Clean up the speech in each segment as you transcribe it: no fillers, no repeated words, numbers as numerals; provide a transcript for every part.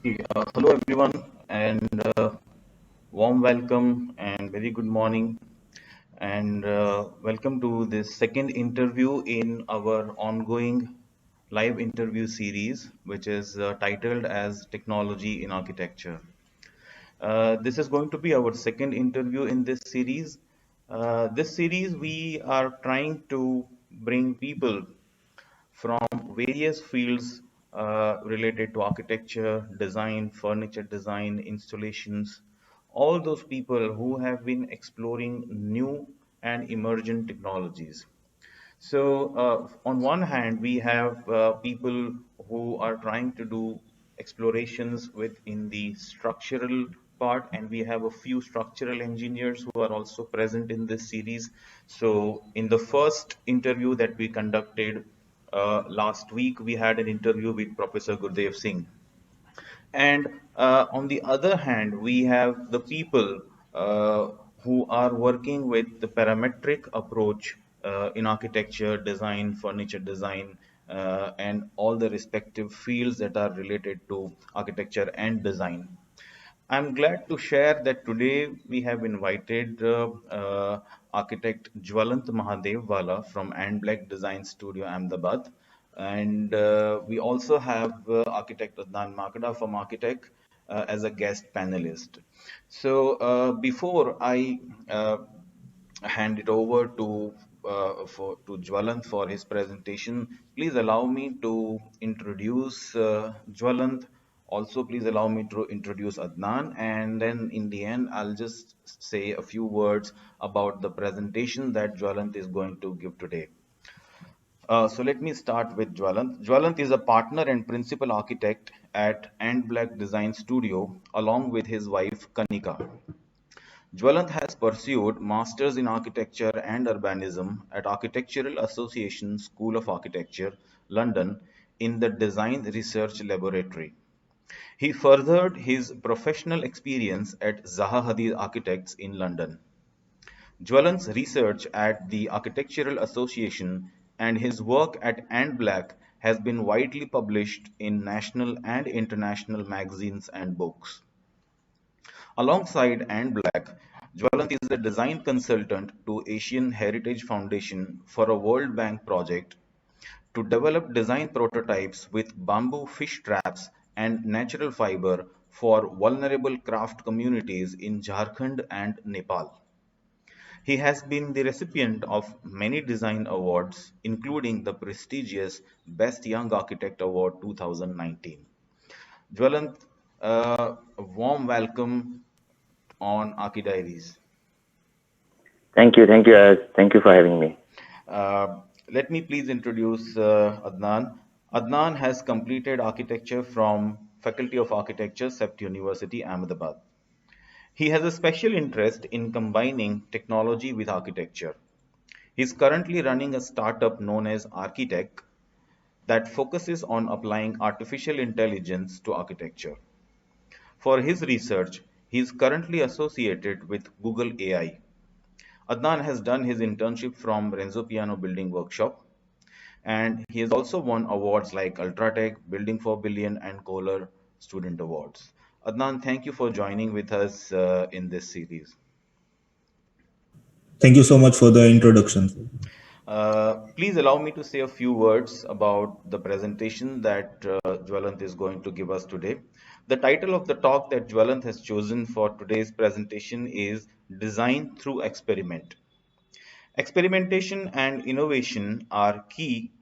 Hello everyone, and warm welcome and very good morning, and welcome to this second interview in our ongoing live interview series, which is titled as Technology in Architecture. This is going to be our second interview in this series. This series, we are trying to bring people from various fields related to architecture, design, furniture design, installations, all those people who have been exploring new and emergent technologies. So, on one hand, we have people who are trying to do explorations within the structural part, and we have a few structural engineers who are also present in this series. So, in the first interview that we conducted last week, we had an interview with Professor Gurdev Singh. And on the other hand, we have the people uh, who are working with the parametric approach in architecture, design, furniture design, and all the respective fields that are related to architecture and design. I'm glad to share that today we have invited architect Jwalant Mahadevwala from And Black Design Studio, Ahmedabad. And we also have architect Adnan Makada from Architect as a guest panelist. So before I hand it over to Jwalant for his presentation. Please allow me to introduce Jwalant. Also, please allow me to introduce Adnan, and then in the end, I'll just say a few words about the presentation that Jwalant is going to give today. So let me start with Jwalant. Jwalant is a partner and principal architect at And Black Design Studio, along with his wife Kanika. Jwalant has pursued Masters in Architecture and Urbanism at Architectural Association School of Architecture, London, in the Design Research Laboratory. He furthered his professional experience at Zaha Hadid Architects in London. Jwalant's research at the Architectural Association and his work at And Black has been widely published in national and international magazines and books. Alongside And Black, Jwalant is a design consultant to Asian Heritage Foundation for a World Bank project to develop design prototypes with bamboo fish traps and natural fiber for vulnerable craft communities in Jharkhand and Nepal. He has been the recipient of many design awards, including the prestigious Best Young Architect Award 2019. Jwalant, a warm welcome on Archi Diaries. Thank you for having me. Let me please introduce Adnan. Adnan has completed architecture from Faculty of Architecture, CEPT University, Ahmedabad. He has a special interest in combining technology with architecture. He is currently running a startup known as Architect that focuses on applying artificial intelligence to architecture. For his research, he is currently associated with Google AI. Adnan has done his internship from Renzo Piano Building Workshop, and he has also won awards like Ultratech, Building for Billion, and Kohler Student Awards. Adnan, thank you for joining with us in this series. Thank you so much for the introduction. Please allow me to say a few words about the presentation that Jwalant is going to give us today. The title of the talk that Jwalant has chosen for today's presentation is Design Through Experiment. Experimentation and innovation are key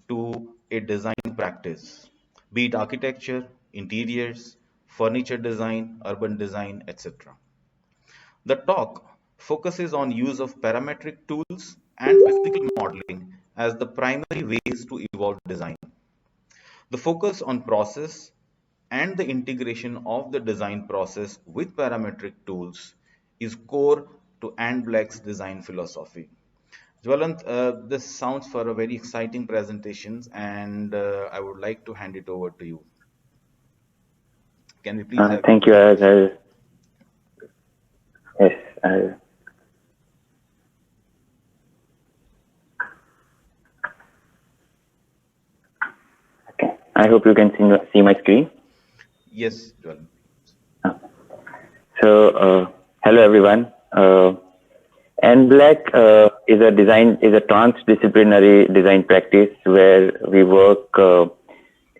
to a design practice, be it architecture, interiors, furniture design, urban design, etc. The talk focuses on use of parametric tools and physical modeling as the primary ways to evolve design. The focus on process and the integration of the design process with parametric tools is core to And Black's design philosophy. Jwalant, this sounds for a very exciting presentation, and I would like to hand it over to you. Can we please have your Thank you, presentation? yes, I, okay. I hope you can see my screen. Yes, Jwal. So, hello everyone. NBLAC is a transdisciplinary design practice where we work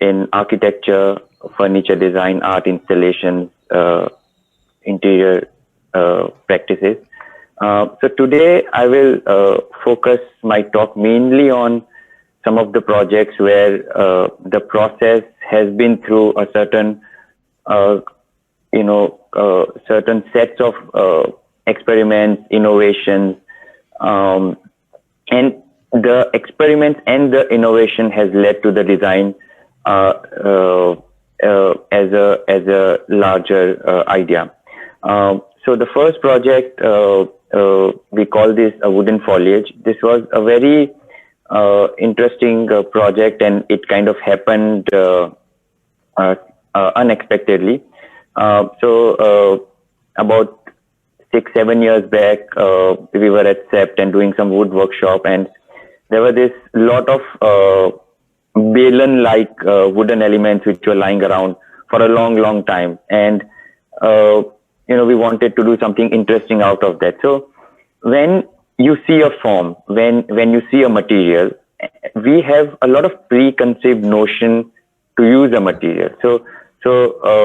in architecture, furniture design, art installations, interior practices. So today I will focus my talk mainly on some of the projects where the process has been through a certain certain sets of experiments, innovations, and the experiments and the innovation has led to the design as a larger idea. So the first project we call this a wooden foliage. This was a very interesting project, and it kind of happened unexpectedly. So about 6-7 years back, we were at CEPT and doing some wood workshop, and there were this lot of balun-like wooden elements which were lying around for a long time, and we wanted to do something interesting out of that. So when you see a form, when you see a material, we have a lot of preconceived notion to use a material. So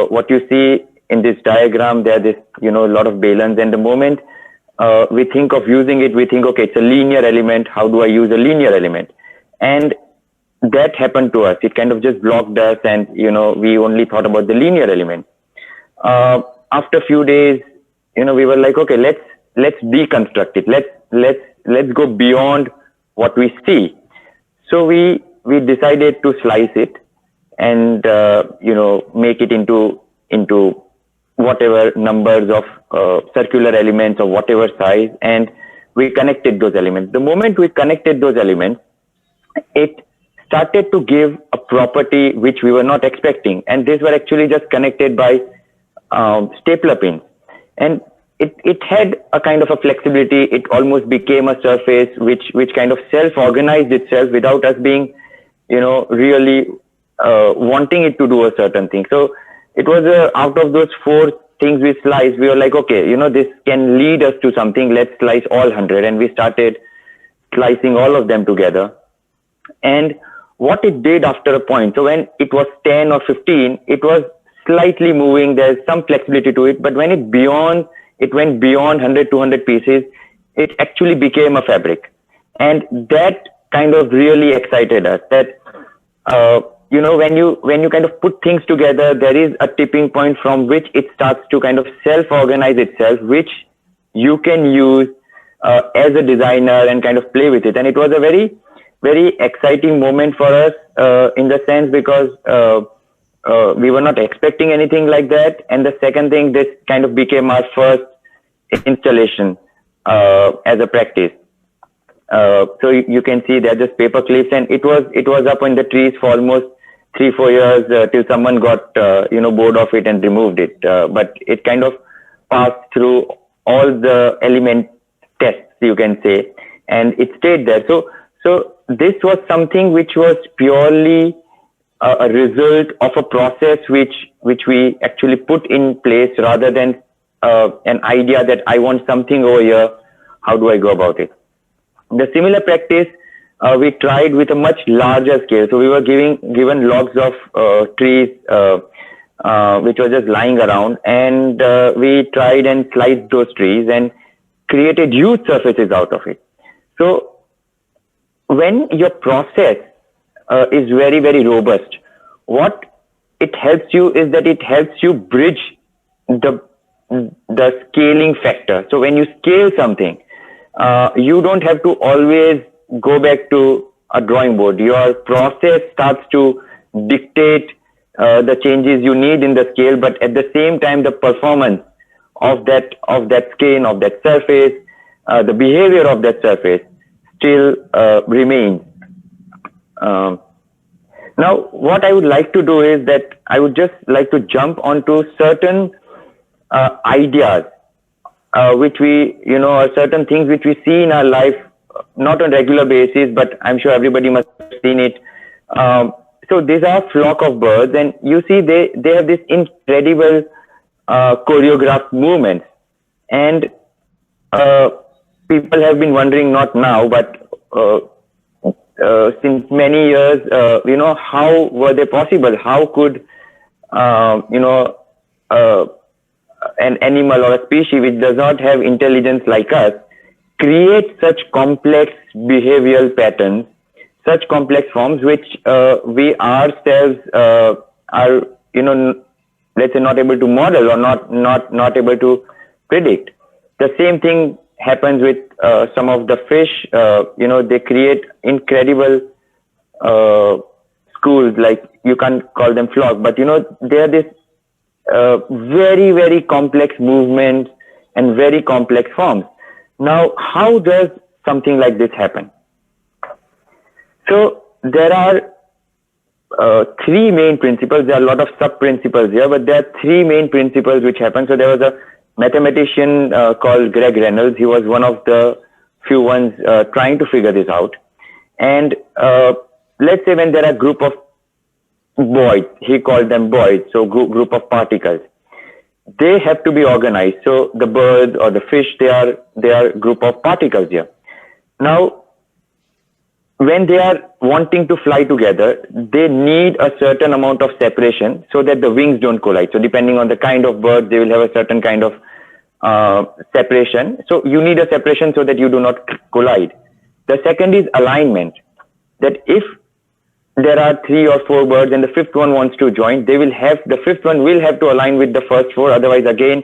what you see in this diagram, there is a lot of baluns, and the moment we think of using it, we think, okay, it's a linear element. How do I use a linear element? And that happened to us. It kind of just blocked us, and we only thought about the linear element. After a few days, we were like, okay, let's deconstruct it. Let's go beyond what we see. So we decided to slice it and make it into whatever numbers of circular elements of whatever size, and we connected those elements. The moment we connected those elements, it started to give a property which we were not expecting, and these were actually just connected by stapler pins, and it had a kind of a flexibility. It almost became a surface which kind of self-organized itself without us being really wanting it to do a certain thing. So it was out of those 4 things we sliced, we were like, okay, this can lead us to something. Let's slice all 100, and we started slicing all of them together. And what it did after a point, so when it was 10 or 15, it was slightly moving. There's some flexibility to it, but when it went beyond 100, 200 pieces, it actually became a fabric. And that kind of really excited us, that when you kind of put things together, there is a tipping point from which it starts to kind of self-organize itself, which you can use as a designer and kind of play with it. And it was a very, very exciting moment for us in the sense because we were not expecting anything like that. And the second thing, this kind of became our first installation as a practice. So you can see they're just paper clips, and it was up in the trees for almost 3-4 years till someone got bored of it and removed it. But it kind of passed through all the element tests, you can say, and it stayed there. So this was something which was purely a result of a process which we actually put in place rather than an idea that I want something over here. How do I go about it? The similar practice we tried with a much larger scale. So we were given logs of trees which were just lying around, and we tried and sliced those trees and created huge surfaces out of it. So when your process is very, very robust, what it helps you is that it helps you bridge the scaling factor. So when you scale something, you don't have to always go back to a drawing board. Your process starts to dictate the changes you need in the scale, but at the same time, the performance of that skin, of that surface, the behavior of that surface still remains. Now, what I would like to do is that I would just like to jump onto certain ideas which we, or certain things which we see in our life, not on a regular basis, but I'm sure everybody must have seen it. so these are flock of birds, and you see they have this incredible choreographed movements, and uh, people have been wondering, not now, but since many years, how were they possible? How could uh, you know uh, an animal or a species which does not have intelligence like us create such complex behavioral patterns, such complex forms which we ourselves are, let's say, not able to model, or not able to predict. The same thing happens with some of the fish. They create incredible uh, schools, like you can't call them flock, but they are this very, very complex movements and very complex forms. Now, how does something like this happen? So there are three main principles. There are a lot of sub principles here, but there are three main principles which happen. So there was a mathematician called Greg Reynolds. He was one of the few ones trying to figure this out. And let's say when there are a group of voids, he called them voids, so group of particles, they have to be organized. So the birds or the fish, they are group of particles here. Now, when they are wanting to fly together, they need a certain amount of separation so that the wings don't collide. So depending on the kind of bird, they will have a certain kind of separation. So you need a separation so that you do not collide. The second is alignment, that if there are 3 or 4 birds and the fifth one wants to join, the fifth one will have to align with the first 4. Otherwise, again,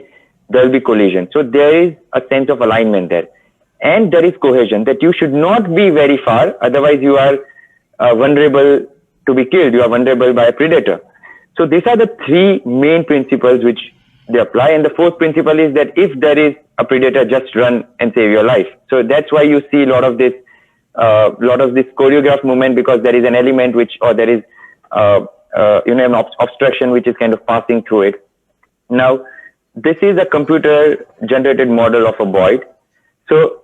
there will be collision. So there is a sense of alignment there. And there is cohesion, that you should not be very far. Otherwise, you are vulnerable to be killed. You are vulnerable by a predator. So these are the 3 main principles which they apply. And the 4th principle is that if there is a predator, just run and save your life. So that's why you see a lot of this choreographed movement, because there is an element or there is an obstruction which is kind of passing through it. Now, this is a computer generated model of a void. So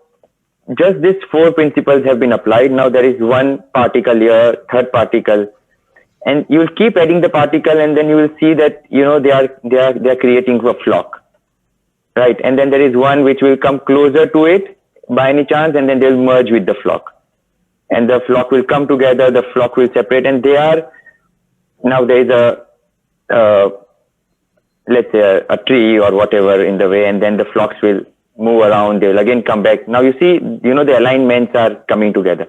just these 4 principles have been applied. Now there is one particle here, third particle, and you will keep adding the particle, and then you will see that they are creating a flock, right? And then there is one which will come closer to it by any chance, and then they will merge with the flock. And the flock will come together, the flock will separate, and now there is let's say a tree or whatever in the way, and then the flocks will move around, they will again come back. Now you see, the alignments are coming together.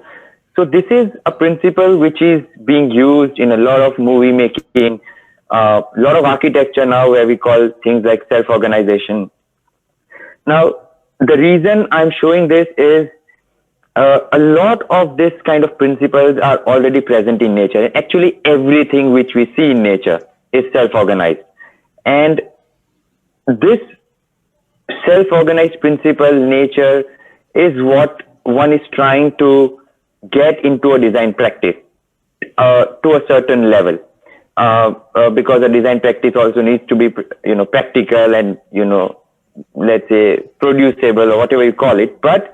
So this is a principle which is being used in a lot of movie making, a lot of architecture now, where we call things like self-organization. Now, the reason I'm showing this is a lot of this kind of principles are already present in nature. And actually, everything which we see in nature is self-organized. And this self-organized principle nature is what one is trying to get into a design practice to a certain level, because a design practice also needs to be practical and let's say producible, or whatever you call it. But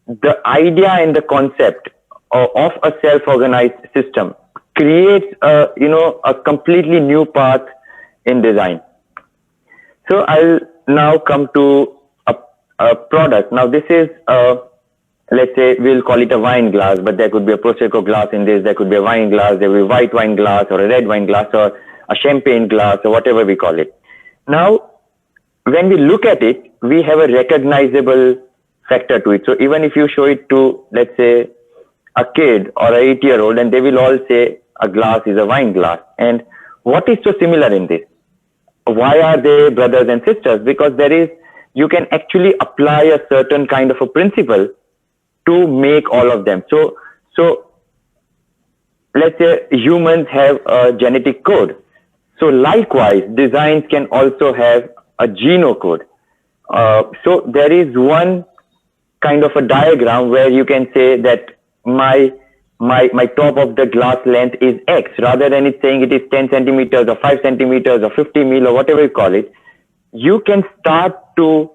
the idea and the concept of a self-organized system creates a completely new path in design. So I'll now come to a product. Now this is let's say we'll call it a wine glass, but there could be a Prosecco glass in this, there could be a wine glass, there will be a white wine glass or a red wine glass or a champagne glass or whatever we call it. Now, when we look at it, we have a recognizable factor to it. So even if you show it to, let's say, a kid or an 8-year-old, and they will all say a glass is a wine glass. And what is so similar in this? Why are they brothers and sisters? Because you can actually apply a certain kind of a principle to make all of them. So let's say humans have a genetic code. So likewise, designs can also have a genocode. So there is one kind of a diagram where you can say that my top of the glass length is X, rather than it saying it is 10 centimeters or 5 centimeters or 50 mil or whatever you call it. You can start to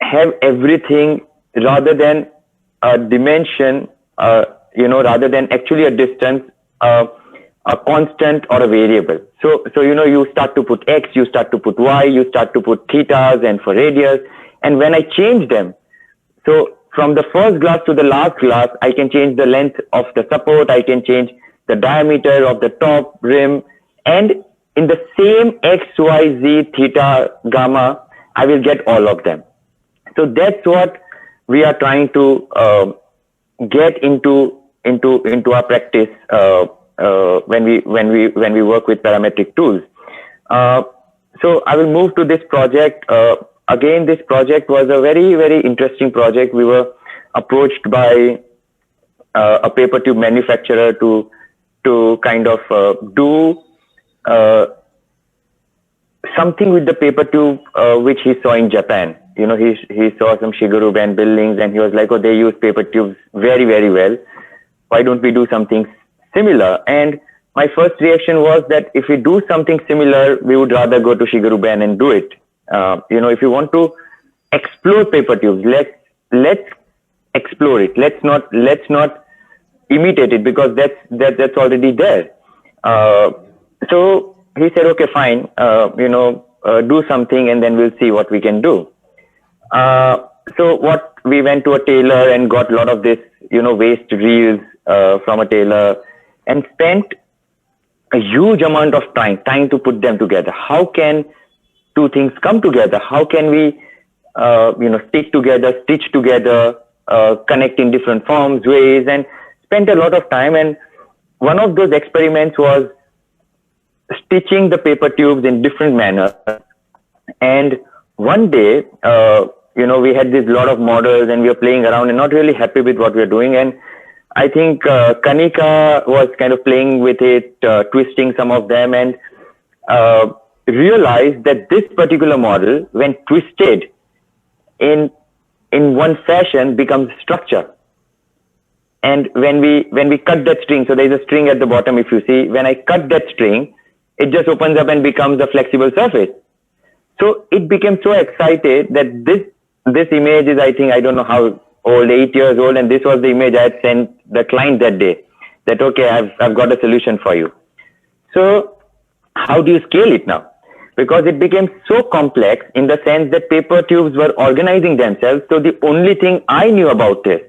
have everything rather than a dimension, rather than actually a distance, a constant or a variable. So you start to put x, you start to put y, you start to put thetas and for radius. And when I change them, so from the first glass to the last glass, I can change the length of the support, I can change the diameter of the top rim, and in the same x, y, z, theta, gamma, I will get all of them. So that's what we are trying to get into our practice when we work with parametric tools. So I will move to this project. Again, this project was a very, very interesting project. We were approached by a paper tube manufacturer to kind of do something with the paper tube which he saw in Japan. He saw some Shigeru Ben buildings, and he was like, oh, they use paper tubes very, very well. Why don't we do something similar? And my first reaction was that if we do something similar, we would rather go to Shigeru Ben and do it. If you want to explore paper tubes, let's explore it. Let's not imitate it, because that's already there. So he said, okay, fine, do something, and then we'll see what we can do. So we went to a tailor and got a lot of this, waste reels from a tailor, and spent a huge amount of time to put them together. How can two things come together? How can we, stick together, stitch together, connect in different forms, ways, and spent a lot of time. And one of those experiments was stitching the paper tubes in different manners. And one day, we had this lot of models, and we were playing around and not really happy with what we were doing. And I think Kanika was kind of playing with it, twisting some of them, and realized that this particular model, when twisted in one fashion, becomes structure. And when we cut that string, so there is a string at the bottom, if you see, when I cut that string, it just opens up and becomes a flexible surface. So it became so excited that this image is, I think, I don't know how old, 8 years old, and this was the image I had sent the client that day, that, okay, I've got a solution for you. So how do you scale it now? Because it became so complex in the sense that paper tubes were organizing themselves. So the only thing I knew about this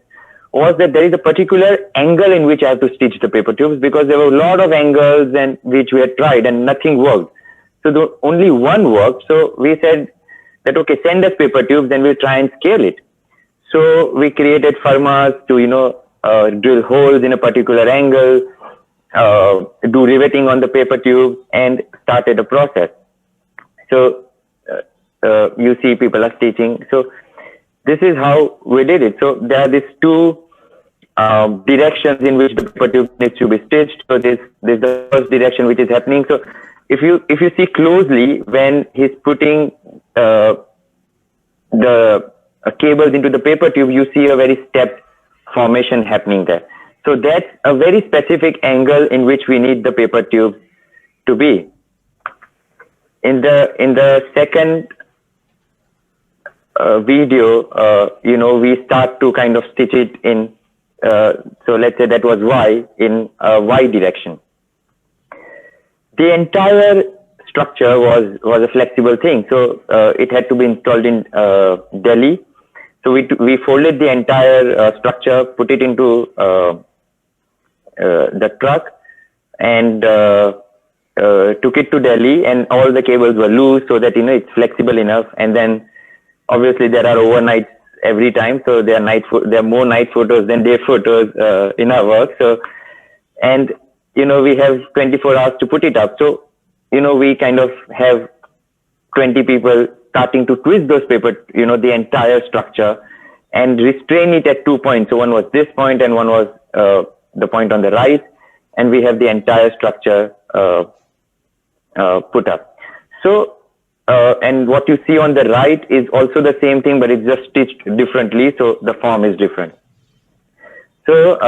was that there is a particular angle in which I have to stitch the paper tubes, because there were a lot of angles and which we had tried and nothing worked. So only one worked. So we said that, okay, send us paper tubes and we'll try and scale it. So we created firmas to, drill holes in a particular angle, do riveting on the paper tube, and started a process. So you see people are stitching. So this is how we did it. So there are these two directions in which the paper tube needs to be stitched. So this is the first direction which is happening. So if you see closely, when he's putting the cables into the paper tube, you see a very stepped formation happening there. So that's a very specific angle in which we need the paper tube to be. In the second video, we start to kind of stitch it in. So let's say that was Y, in Y direction. The entire structure was a flexible thing. So it had to be installed in Delhi. So we folded the entire structure, put it into the truck, and took it to Delhi, and all the cables were loose so that it's flexible enough. And then obviously there are overnights every time, so there are more night photos than day photos in our work. So, and we have 24 hours to put it up. So we kind of have 20 people starting to twist those paper, the entire structure, and restrain it at 2 points. So one was this point and one was the point on the right, and we have the entire structure put up. So and what you see on the right is also the same thing, but it's just stitched differently, so the form is different. So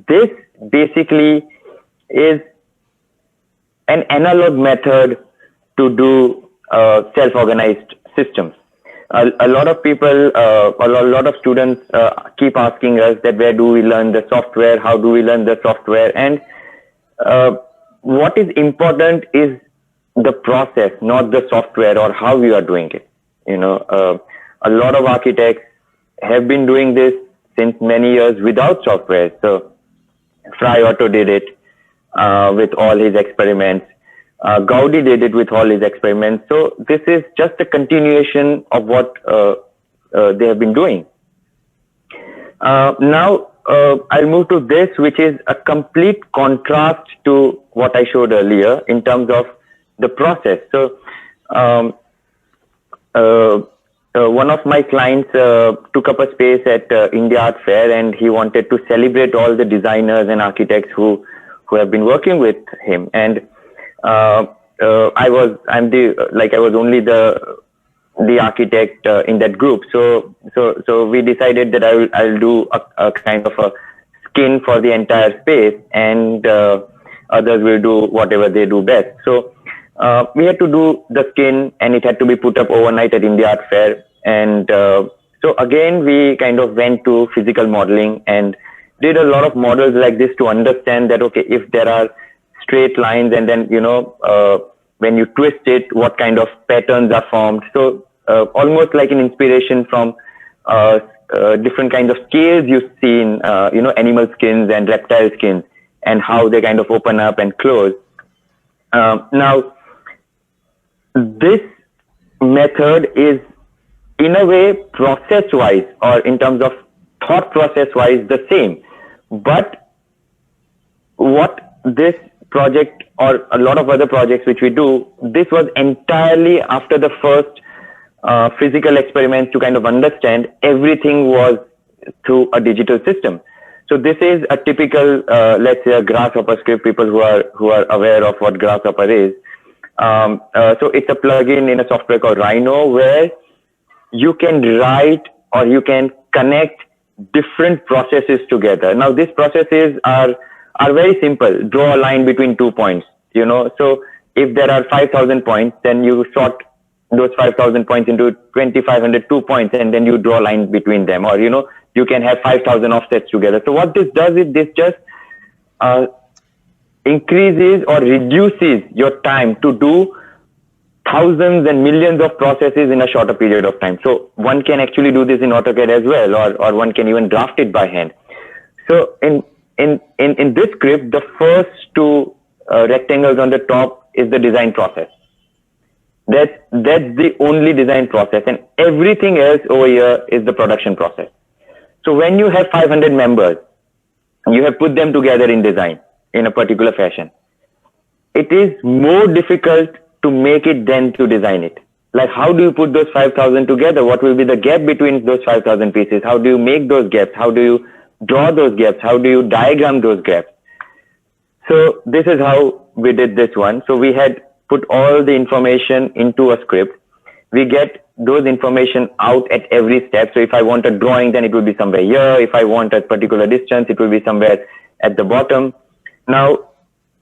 this basically is an analog method to do self-organized systems. A lot of people, a lot of students keep asking us that where do we learn the software, how do we learn the software, and what is important is the process, not the software or how you are doing it. A lot of architects have been doing this since many years without software. So Fry Otto did it with all his experiments. Gaudi did it with all his experiments. So this is just a continuation of what they have been doing. Now I'll move to this, which is a complete contrast to what I showed earlier in terms of the process. So one of my clients took up a space at India Art Fair, and he wanted to celebrate all the designers and architects who have been working with him. And I was only the architect in that group. So we decided that I'll do a kind of a skin for the entire space, and others will do whatever they do best. So we had to do the skin, and it had to be put up overnight at India Art Fair. And so again, we kind of went to physical modeling and did a lot of models like this to understand that, okay, if there are straight lines and then, when you twist it, what kind of patterns are formed. So almost like an inspiration from different kinds of scales you see in, animal skins and reptile skins, and how they kind of open up and close. Now, this method is, in a way, process-wise or in terms of thought process-wise, the same. But what this project or a lot of other projects which we do, this was entirely after the first physical experiments to kind of understand everything was through a digital system. So this is a typical, let's say, a Grasshopper script. People who are aware of what Grasshopper is. So it's a plugin in a software called Rhino, where you can write or you can connect different processes together. Now, these processes are very simple. Draw a line between 2 points. So if there are 5,000 points, then you sort those 5,000 points into 2,500 2 points, and then you draw a line between them. Or you can have 5,000 offsets together. So what this does is this just increases or reduces your time to do thousands and millions of processes in a shorter period of time. So one can actually do this in AutoCAD as well, or one can even draft it by hand. So in this script, the first two rectangles on the top is the design process. That's the only design process, and everything else over here is the production process. So when you have 500 members, you have put them together in design in a particular fashion. It is more difficult to make it than to design it. Like, how do you put those 5,000 together? What will be the gap between those 5,000 pieces? How do you make those gaps? How do you draw those gaps? How do you diagram those gaps? So this is how we did this one. So we had put all the information into a script. We get those information out at every step. So if I want a drawing, then it will be somewhere here. If I want a particular distance, it will be somewhere at the bottom. Now,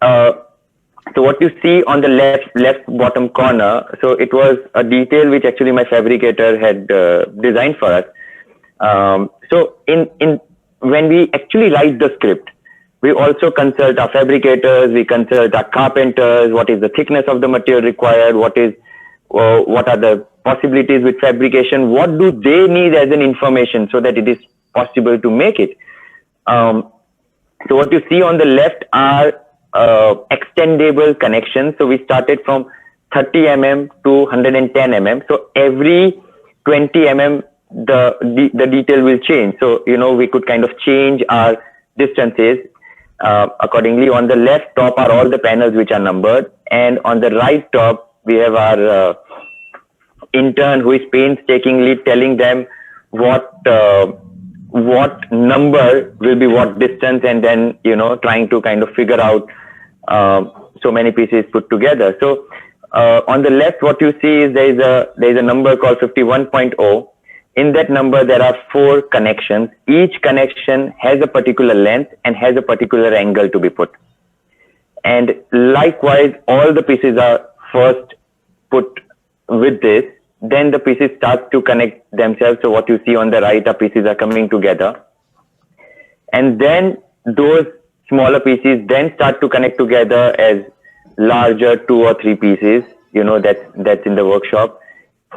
so what you see on the left bottom corner, so it was a detail which actually my fabricator had designed for us. So when we actually write the script, we also consult our fabricators, we consult our carpenters, what is the thickness of the material required, what are the possibilities with fabrication, what do they need as an information so that it is possible to make it. So what you see on the left are extendable connections. So we started from 30 mm to 110 mm. So every 20 mm, the detail will change. So, we could kind of change our distances accordingly. On the left top are all the panels which are numbered. And on the right top, we have our intern who is painstakingly telling them what number will be what distance, and then, trying to kind of figure out so many pieces put together. So on the left, what you see is there is a number called 51.0. In that number, there are 4 connections. Each connection has a particular length and has a particular angle to be put. And likewise, all the pieces are first put with this. Then the pieces start to connect themselves. So what you see on the right are pieces are coming together. And then those smaller pieces, then start to connect together as larger 2 or 3 pieces, that's in the workshop.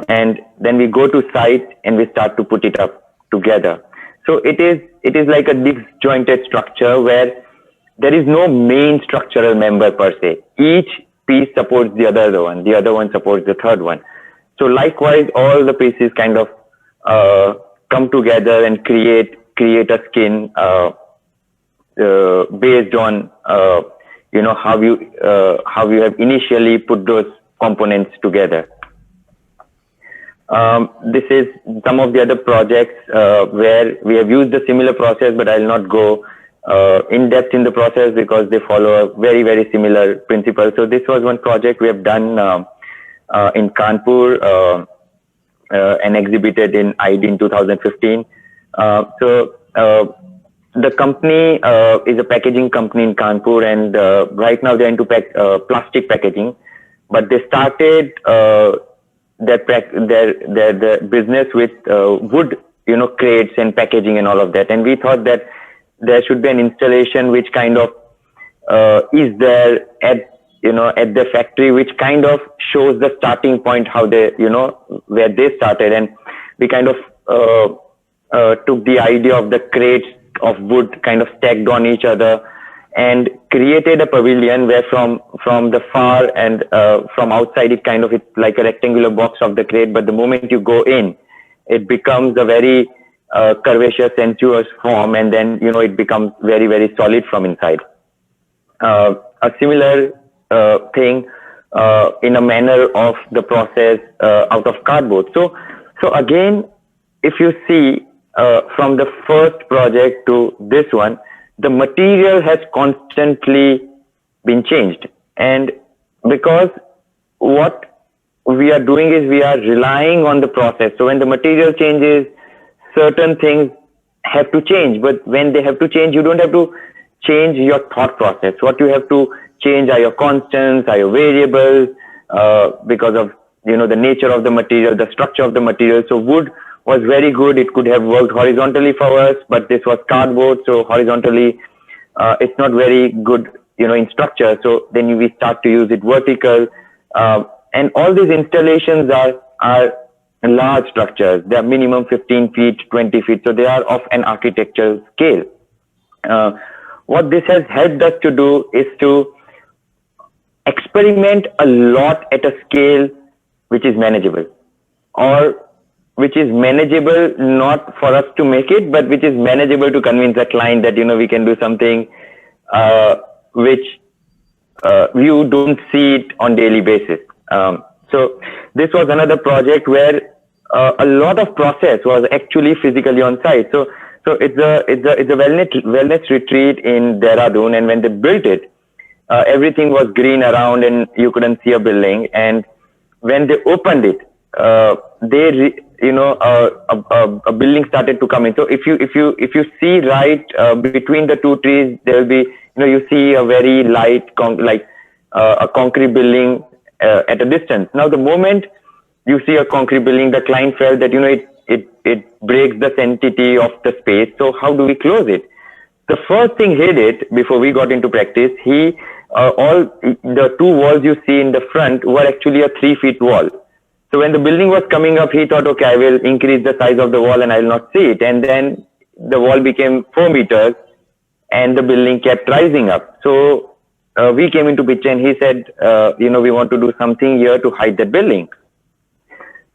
And then we go to site and we start to put it up together. So it is like a disjointed structure where there is no main structural member per se. Each piece supports the other one. The other one supports the third one. So likewise, all the pieces kind of come together and create a skin based on how you have initially put those components together. This is some of the other projects where we have used a similar process, but I'll not go in depth in the process because they follow a very, very similar principle. So this was one project we have done in Kanpur and exhibited in ID in 2015. The company is a packaging company in Kanpur, and right now they're into plastic packaging. But they started their business with wood, crates and packaging and all of that. And we thought that there should be an installation which kind of is there at the factory, which kind of shows the starting point, how they, where they started. And we kind of took the idea of the crates of wood kind of stacked on each other and created a pavilion where from the far and from outside it's like a rectangular box of the crate, but the moment you go in, it becomes a very curvaceous, sensuous form, and then it becomes very, very solid from inside. A similar thing in a manner of the process out of cardboard. So again, if you see from the first project to this one, the material has constantly been changed. And because what we are doing is we are relying on the process. So when the material changes, certain things have to change. But when they have to change, you don't have to change your thought process. What you have to change are your constants, are your variables, because of the nature of the material, the structure of the material. So wood was very good. It could have worked horizontally for us, but this was cardboard, so horizontally it's not very good, in structure. So then we start to use it vertical, and all these installations are large structures. They are minimum 15 feet, 20 feet, so they are of an architectural scale. What this has helped us to do is to experiment a lot at a scale which is manageable, or which is manageable not for us to make it, but which is manageable to convince a client that we can do something which you don't see it on daily basis. So this was another project where a lot of process was actually physically on site. So it's a wellness retreat in Dehradun, and when they built it, everything was green around and you couldn't see a building. And when they opened it, a building started to come in. So if you see right between the two trees, there will be, you see a very light a concrete building at a distance. Now the moment you see a concrete building, the client felt that it breaks the sanctity of the space. So how do we close it? The first thing he did before we got into practice, all the two walls you see in the front were actually a 3-foot wall. So when the building was coming up, he thought, okay, I will increase the size of the wall and I will not see it. And then the wall became 4 meters and the building kept rising up. So we came into picture and he said, we want to do something here to hide that building.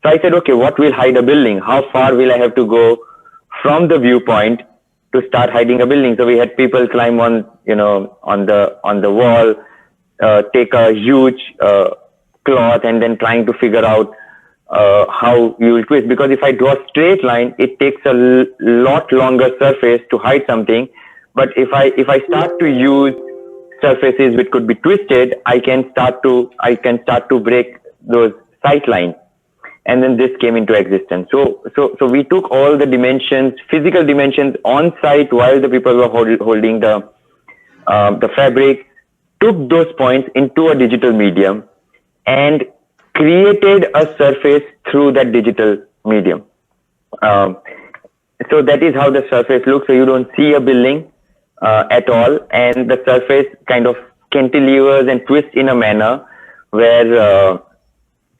So I said, okay, what will hide a building? How far will I have to go from the viewpoint to start hiding a building? So we had people climb on the wall, take a huge cloth and then trying to figure out how you will twist, because if I draw a straight line, it takes a lot longer surface to hide something. But if I start to use surfaces which could be twisted, I can start to break those sight lines. And then this came into existence. So we took all the dimensions, physical dimensions on site while the people were holding the fabric, took those points into a digital medium and created a surface through that digital medium. So that is how the surface looks. So you don't see a building. at all, and the surface kind of cantilevers and twists in a manner where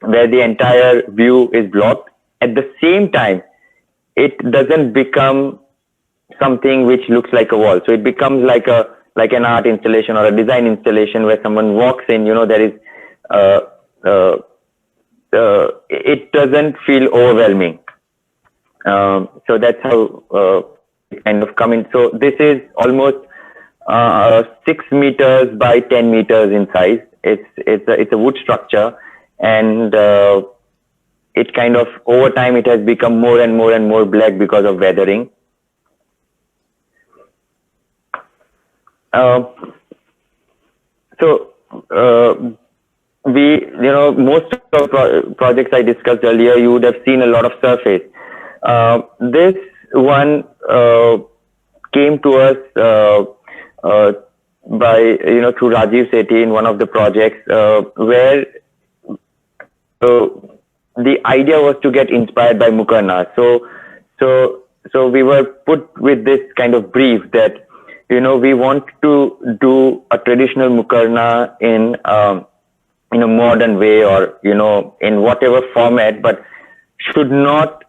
the entire view is blocked. At the same time, it doesn't become something which looks like a wall. So it becomes like an art installation or a design installation where someone walks in. There is it doesn't feel overwhelming. So that's how it kind of come in. So this is almost 6 meters by 10 meters in size. It's a wood structure, and it kind of over time it has become more and more and more black because of weathering. Most of the projects I discussed earlier, you would have seen a lot of surface. This one came to us by through Rajiv Sethi in one of the projects where the idea was to get inspired by Mukarna. So we were put with this kind of brief that we want to do a traditional Mukarna in a modern way, or in whatever format, but should not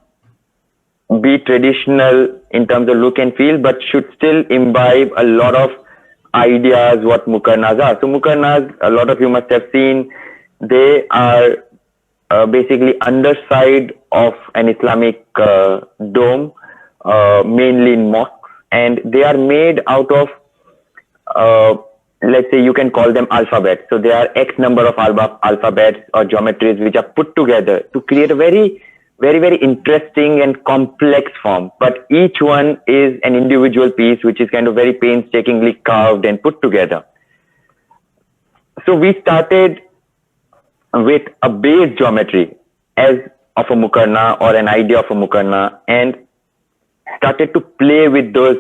be traditional in terms of look and feel, but should still imbibe a lot of ideas what Mukarnas are. So Mukarnas, a lot of you must have seen, they are basically underside of an Islamic dome, mainly in mosques, and they are made out of let's say you can call them alphabets. So there are X number of alphabets or geometries which are put together to create a very, very, very interesting and complex form. But each one is an individual piece which is kind of very painstakingly carved and put together. So we started with a base geometry as of a Mukarna or an idea of a Mukarna, and started to play with those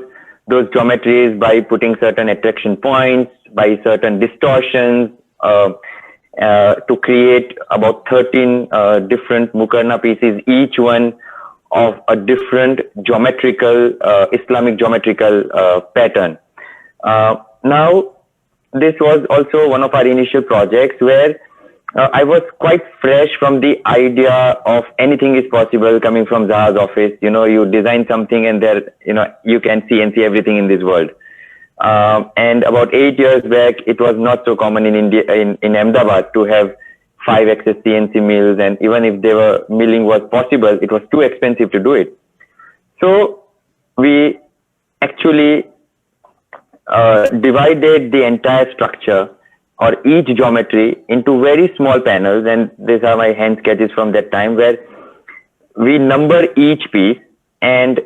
geometries by putting certain attraction points, by certain distortions, to create about 13 different Mukarna pieces, each one of a different geometrical, Islamic geometrical pattern. Now, this was also one of our initial projects where I was quite fresh from the idea of anything is possible coming from Zaha's office. You design something and there, you can see everything in this world. And about 8 years back, it was not so common in India, in Ahmedabad, to have 5-axis CNC mills, and even if milling was possible, it was too expensive to do it. So we actually divided the entire structure or each geometry into very small panels, and these are my hand sketches from that time, where we number each piece, and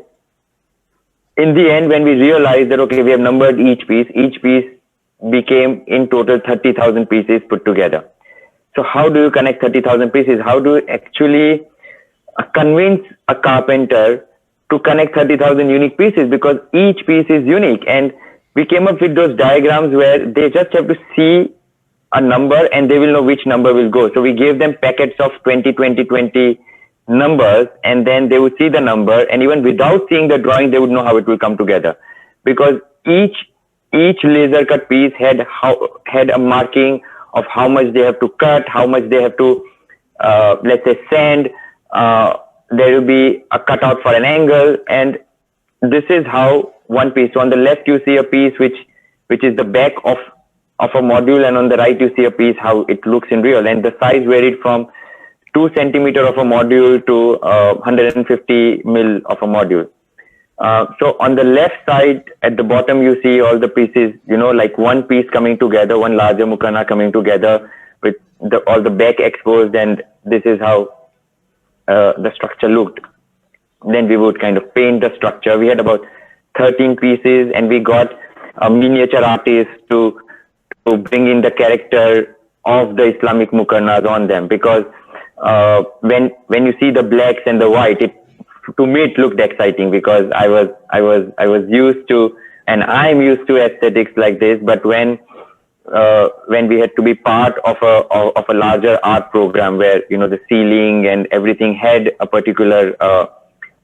in the end, when we realized that, okay, we have numbered each piece became in total 30,000 pieces put together. So how do you connect 30,000 pieces? How do you actually convince a carpenter to connect 30,000 unique pieces? Because each piece is unique, and we came up with those diagrams where they just have to see a number and they will know which number will go. So we gave them packets of 20, 20, 20 numbers, and then they would see the number, and even without seeing the drawing, they would know how it will come together, because each laser cut piece had a marking of how much they have to cut, how much they have to let's say sand. There will be a cutout for an angle, and this is how one piece. So on the left you see a piece which is the back of a module, and on the right you see a piece how it looks in real, and the size varied from 2 centimeter of a module to 150 mil of a module. So on the left side at the bottom you see all the pieces, like one piece coming together, one larger Mukarna coming together with all the back exposed, and this is how the structure looked. Then we would kind of paint the structure. We had about 13 pieces, and we got a miniature artist to bring in the character of the Islamic Mukarnas on them, because when you see the blacks and the white, to me it looked exciting, because I was used to, and I'm used to aesthetics like this. But when we had to be part of a larger art program where the ceiling and everything had a particular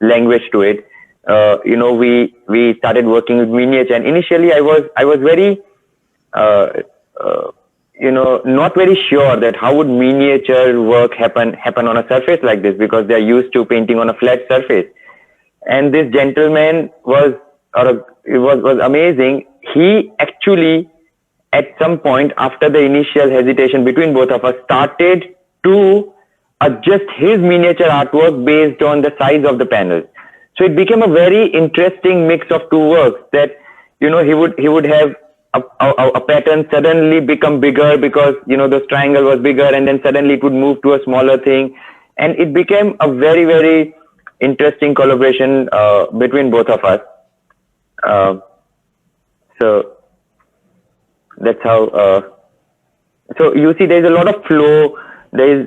language to it, we started working with miniature. And initially, I was very not very sure that how would miniature work happen on a surface like this, because they're used to painting on a flat surface. And this gentleman was amazing. He actually, at some point after the initial hesitation between both of us, started to adjust his miniature artwork based on the size of the panels. So it became a very interesting mix of two works, that he would have a pattern suddenly become bigger because the triangle was bigger, and then suddenly it would move to a smaller thing, and it became a very, very interesting collaboration between both of us. So that's how. So you see, there's a lot of flow. There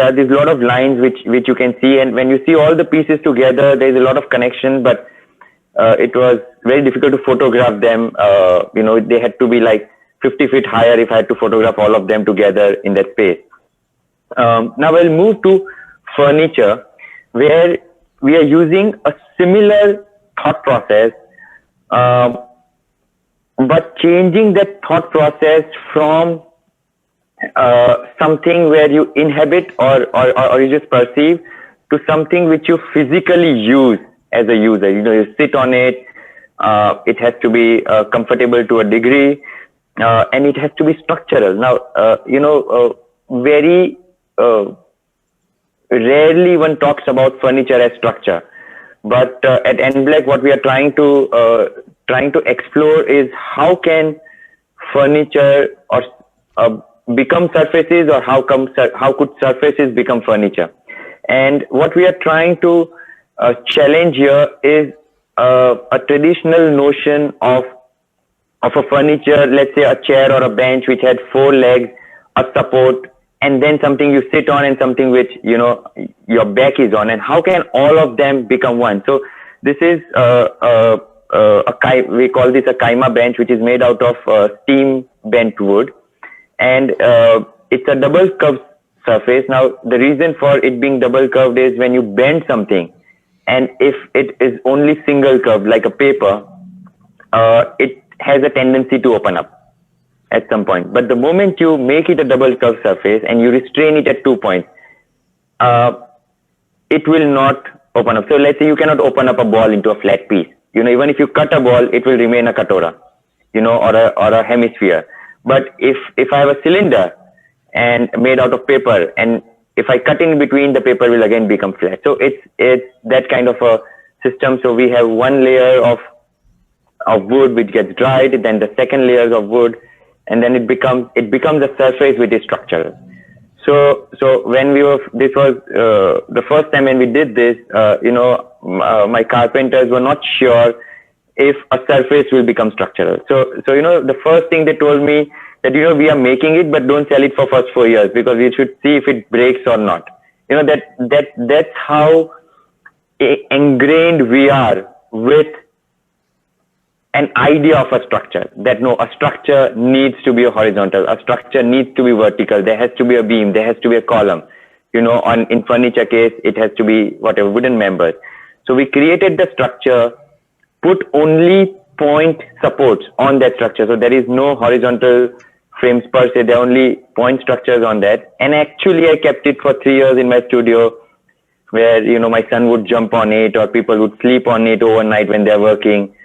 are these lot of lines which you can see, and when you see all the pieces together, there's a lot of connection. But it was very difficult to photograph them. They had to be like 50 feet higher if I had to photograph all of them together in that space. Now we'll move to furniture, where we are using a similar thought process, but changing that thought process from something where you inhabit or you just perceive, to something which you physically use as a user. You sit on it. It has to be comfortable to a degree, and it has to be structural. Now, very rarely one talks about furniture as structure, but at NBlack, what we are trying to explore is how can furniture or become surfaces, or how could surfaces become furniture. And what we are trying to challenge here is a traditional notion of a furniture, let's say a chair or a bench which had 4 legs, a support, and then something you sit on and something which your back is on, and how can all of them become one. So this is we call this a Kaima bench, which is made out of steam bent wood, and it's a double curved surface. Now the reason for it being double curved is when you bend something, and if it is only single curved like a paper, it has a tendency to open up at some point. But the moment you make it a double curved surface and you restrain it at 2 points, it will not open up. So let's say you cannot open up a ball into a flat piece. Even if you cut a ball, it will remain a katora, or a hemisphere. But if I have a cylinder and made out of paper, and if I cut in between, the paper will again become flat. So it's that kind of a system. So we have one layer of wood which gets dried, then the second layers of wood, and then it becomes a surface which is structural. So when this was the first time when we did this, my carpenters were not sure if a surface will become structural. So the first thing they told me that we are making it, but don't sell it for first 4 years, because we should see if it breaks or not. That's how ingrained we are with an idea of a structure, that no, a structure needs to be a horizontal, a structure needs to be vertical, there has to be a beam, there has to be a column. In furniture case, it has to be whatever, wooden members. So we created the structure, put only point supports on that structure. So there is no horizontal frames per se, there are only point structures on that. And actually I kept it for 3 years in my studio, where my son would jump on it, or people would sleep on it overnight when they're working.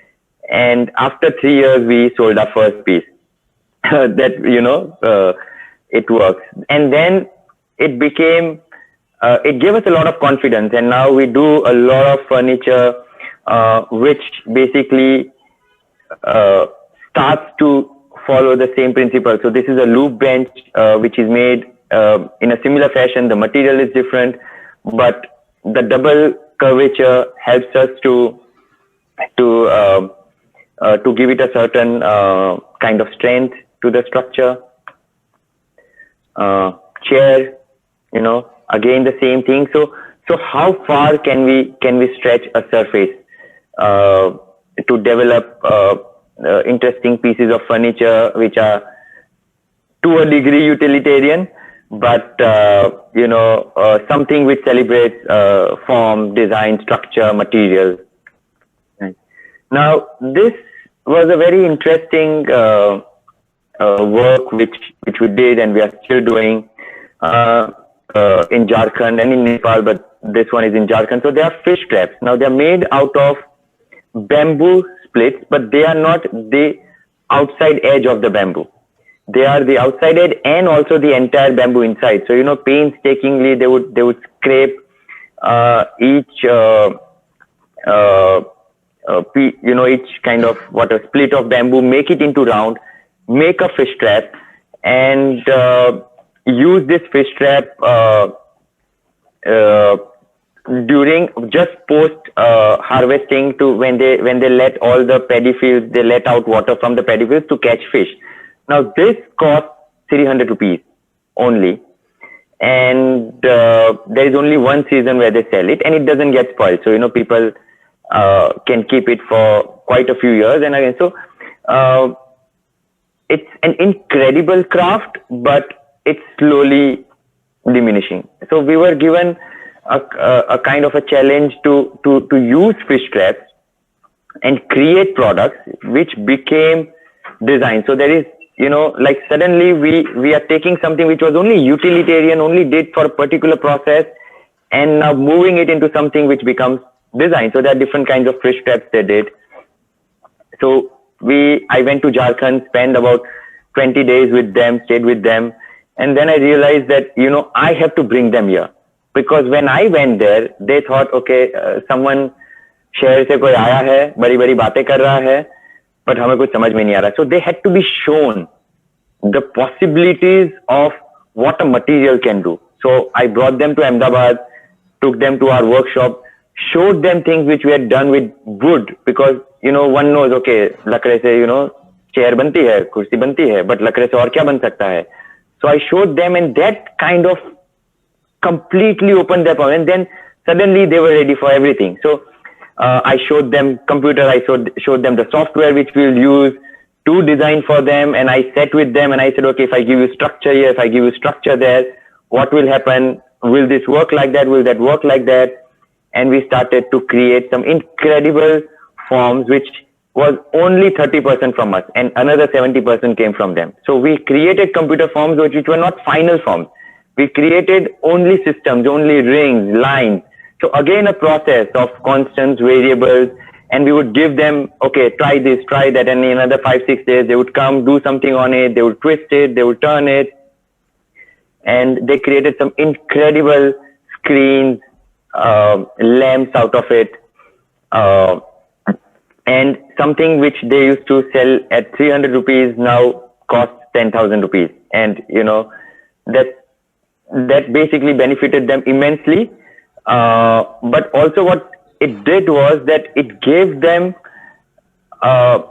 And after 3 years, we sold our first piece. It works. And then it became, it gave us a lot of confidence. And now we do a lot of furniture, which basically starts to follow the same principle. So this is a loop bench, which is made in a similar fashion. The material is different, but the double curvature helps us to give it a certain kind of strength to the structure. Chair, again the same thing. So how far can we stretch a surface to develop interesting pieces of furniture which are to a degree utilitarian, but something which celebrates form, design, structure, material. Now, this was a very interesting work which we did and we are still doing in Jharkhand and in Nepal, but this one is in Jharkhand. So they are fish traps. Now they are made out of bamboo splits, but they are not the outside edge of the bamboo. They are the outside edge and also the entire bamboo inside. So painstakingly they would scrape each each kind of split of bamboo, make it into round, make a fish trap, and use this fish trap during just post harvesting, to when they let all the paddy fields, they let out water from the paddy fields to catch fish. Now this costs 300 rupees only, and there is only one season where they sell it, and it doesn't get spoiled. So people can keep it for quite a few years. And again, so it's an incredible craft, but it's slowly diminishing. So we were given a kind of a challenge to use fish traps and create products which became design. So there is, like suddenly we are taking something which was only utilitarian, only did for a particular process, and now moving it into something which becomes design. So there are different kinds of fish traps they did. So I went to Jharkhand, spent about 20 days with them, stayed with them, and then I realized that I have to bring them here, because when I went there, they thought, okay, someone शहर से कोई आया है, बड़ी बड़ी बातें कर रहा है, but हमें कुछ समझ में नहीं आ रहा. So they had to be shown the possibilities of what a material can do. So I brought them to Ahmedabad, took them to our workshop, showed them things which we had done with wood, because one knows, okay, लकड़े से chair बनती है, कुर्सी बनती है, but लकड़े से और क्या बन सकता है. So I showed them, and that kind of completely opened their mind, and then suddenly they were ready for everything. So I showed them computer, I showed them the software which we will use to design for them, and I sat with them and I said, okay, if I give you structure here, if I give you structure there, what will happen? Will this work like that? Will that work like that? And we started to create some incredible forms which was only 30% from us, and another 70% came from them. So we created computer forms which were not final forms. We created only systems, only rings, lines. So again, a process of constants, variables, and we would give them, okay, try this, try that, and in another 5-6 days, they would come, do something on it, they would twist it, they would turn it, and they created some incredible screens, lamps out of it, and something which they used to sell at 300 rupees now costs 10,000 rupees. And, that basically benefited them immensely. But also what it did was that it gave them a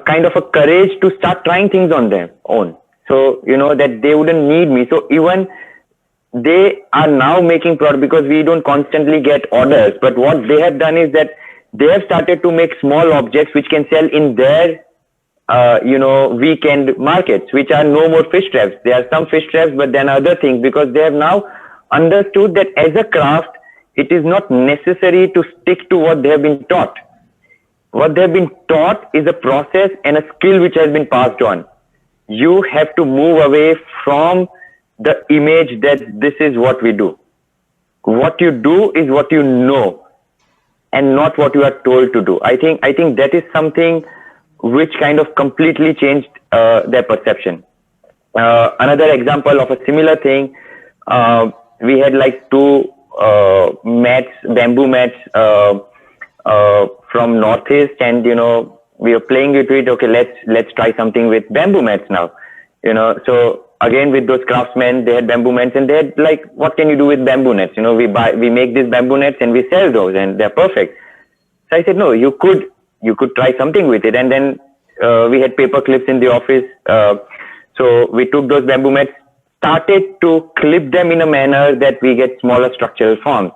kind of a courage to start trying things on their own. So, that they wouldn't need me. So even they are now making product, because we don't constantly get orders. But what they have done is that they have started to make small objects which can sell in their, weekend markets, which are no more fish traps. There are some fish traps, but then other things, because they have now understood that as a craft, it is not necessary to stick to what they have been taught. What they have been taught is a process and a skill which has been passed on. You have to move away from the image that this is what we do. What you do is what you know, and not what you are told to do. I think that is something which kind of completely changed their perception. Another example of a similar thing, we had like two mats, bamboo mats from Northeast, and we were playing with it. Okay, let's try something with bamboo mats now. So again, with those craftsmen, they had bamboo nets, and they had like, what can you do with bamboo nets? We make these bamboo nets and we sell those, and they're perfect. So I said, no, you could try something with it. And then we had paper clips in the office. So we took those bamboo mats, started to clip them in a manner that we get smaller structural forms.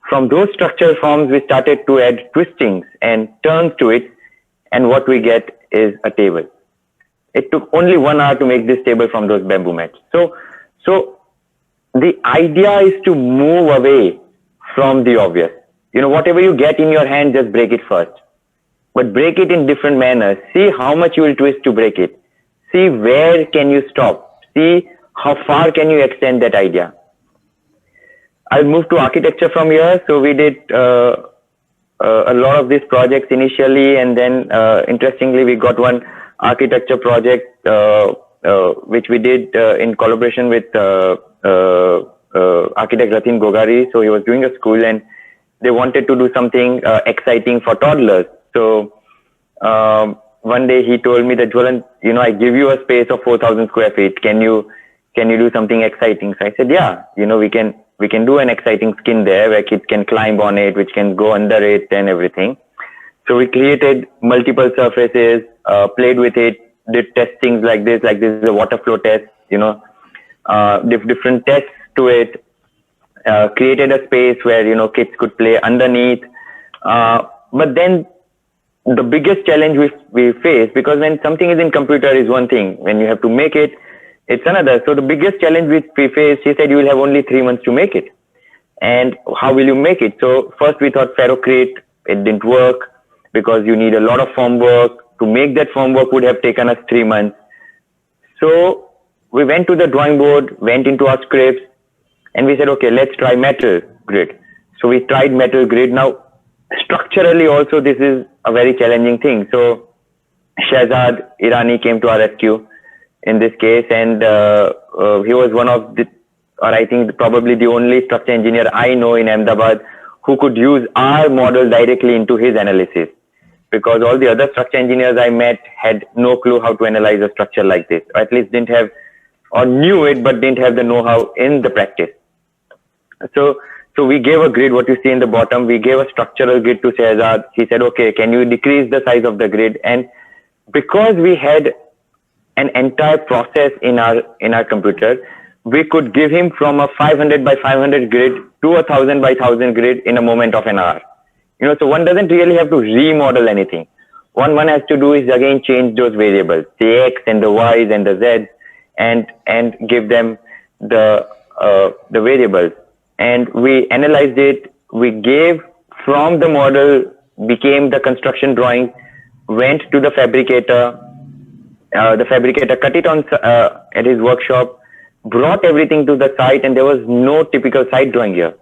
From those structural forms, we started to add twistings and turns to it, and what we get is a table. It took only 1 hour to make this table from those bamboo mats. So the idea is to move away from the obvious. Whatever you get in your hand, just break it first. but break it in different manners. See how much you will twist to break it. See where can you stop. See how far can you extend that idea. I'll move to architecture from here. So we did a lot of these projects initially, and then interestingly, we got one architecture project which we did in collaboration with architect Ratin Gogari. So he was doing a school, and they wanted to do something exciting for toddlers. So one day he told me that, Jwalan, I give you a space of 4,000 square feet. Can you do something exciting? So I said, yeah, we can do an exciting skin there where kids can climb on it, which can go under it and everything. So we created multiple surfaces, played with it, did testings like this is a water flow test, different tests to it, created a space where, kids could play underneath. But then the biggest challenge we face, because when something is in computer is one thing, when you have to make it, it's another. So the biggest challenge we faced, she said, you will have only 3 months to make it. And how will you make it? So first we thought Ferrocrete. It didn't work because you need a lot of form work. To make that form work would have taken us 3 months. So we went to the drawing board, went into our scripts, and we said, okay, let's try metal grid. So we tried metal grid. Now, structurally also, this is a very challenging thing. So Shehzad Irani came to our rescue in this case, and he was one of the, or I think probably the only structure engineer I know in Ahmedabad who could use our model directly into his analysis, because all the other structure engineers I met had no clue how to analyze a structure like this, or at least didn't have, or knew it but didn't have the know-how in the practice. So we gave a grid, what you see in the bottom, we gave a structural grid to Shehzad. He said, okay, can you decrease the size of the grid? And because we had an entire process in our computer, we could give him from a 500 by 500 grid to a 1000 by 1000 grid in a moment of an hour. So one doesn't really have to remodel anything. One has to do is again change those variables, the X and the Y's and the Z's, and give them the variables. And we analyzed it. We gave from the model, became the construction drawing, went to the fabricator. The fabricator cut it on at his workshop, brought everything to the site, and there was no typical site drawing here.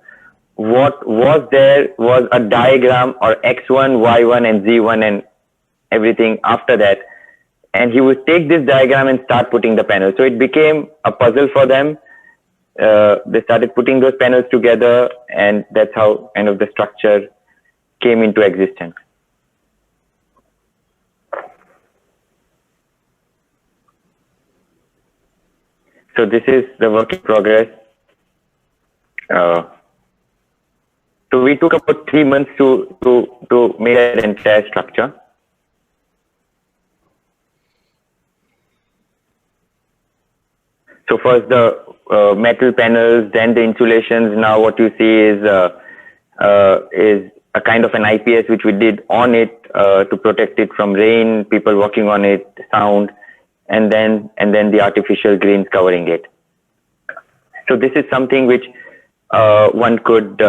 What was there was a diagram or X1, Y1, and Z1 and everything after that. And he would take this diagram and start putting the panels. So it became a puzzle for them. They started putting those panels together, and that's how kind of the structure came into existence. So this is the work in progress. So we took about 3 months to make that entire structure. So first the metal panels, then the insulations. Now what you see is a kind of an IPS which we did on it to protect it from rain, people walking on it, sound, and then the artificial greens covering it. So this is something which one could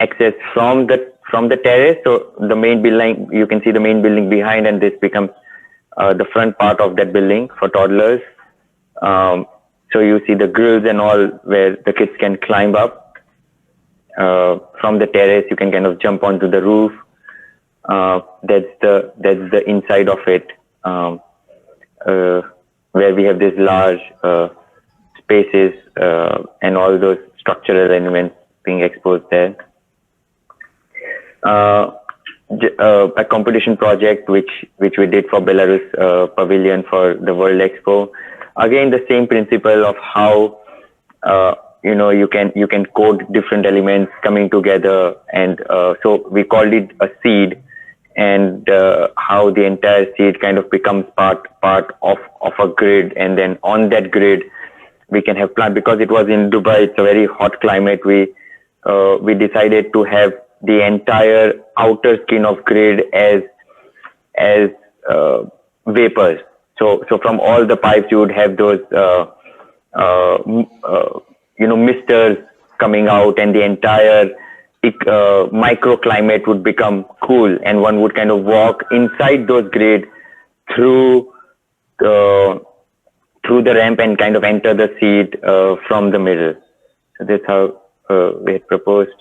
access from the terrace. So the main building, you can see the main building behind, and this becomes the front part of that building for toddlers. So you see the grills and all where the kids can climb up. From the terrace, you can kind of jump onto the roof. That's the inside of it, where we have these large spaces and all those structural elements being exposed there. A competition project which we did for Belarus Pavilion for the World Expo. Again, the same principle of how you can code different elements coming together, and so we called it a seed, and how the entire seed kind of becomes part of a grid, and then on that grid we can have plant. Because it was in Dubai, it's a very hot climate. We decided to have the entire outer skin of grid as vapors. So from all the pipes, you would have those, misters coming out, and the entire microclimate would become cool, and one would kind of walk inside those grids through through the ramp and kind of enter the seat from the middle. So that's how we had proposed.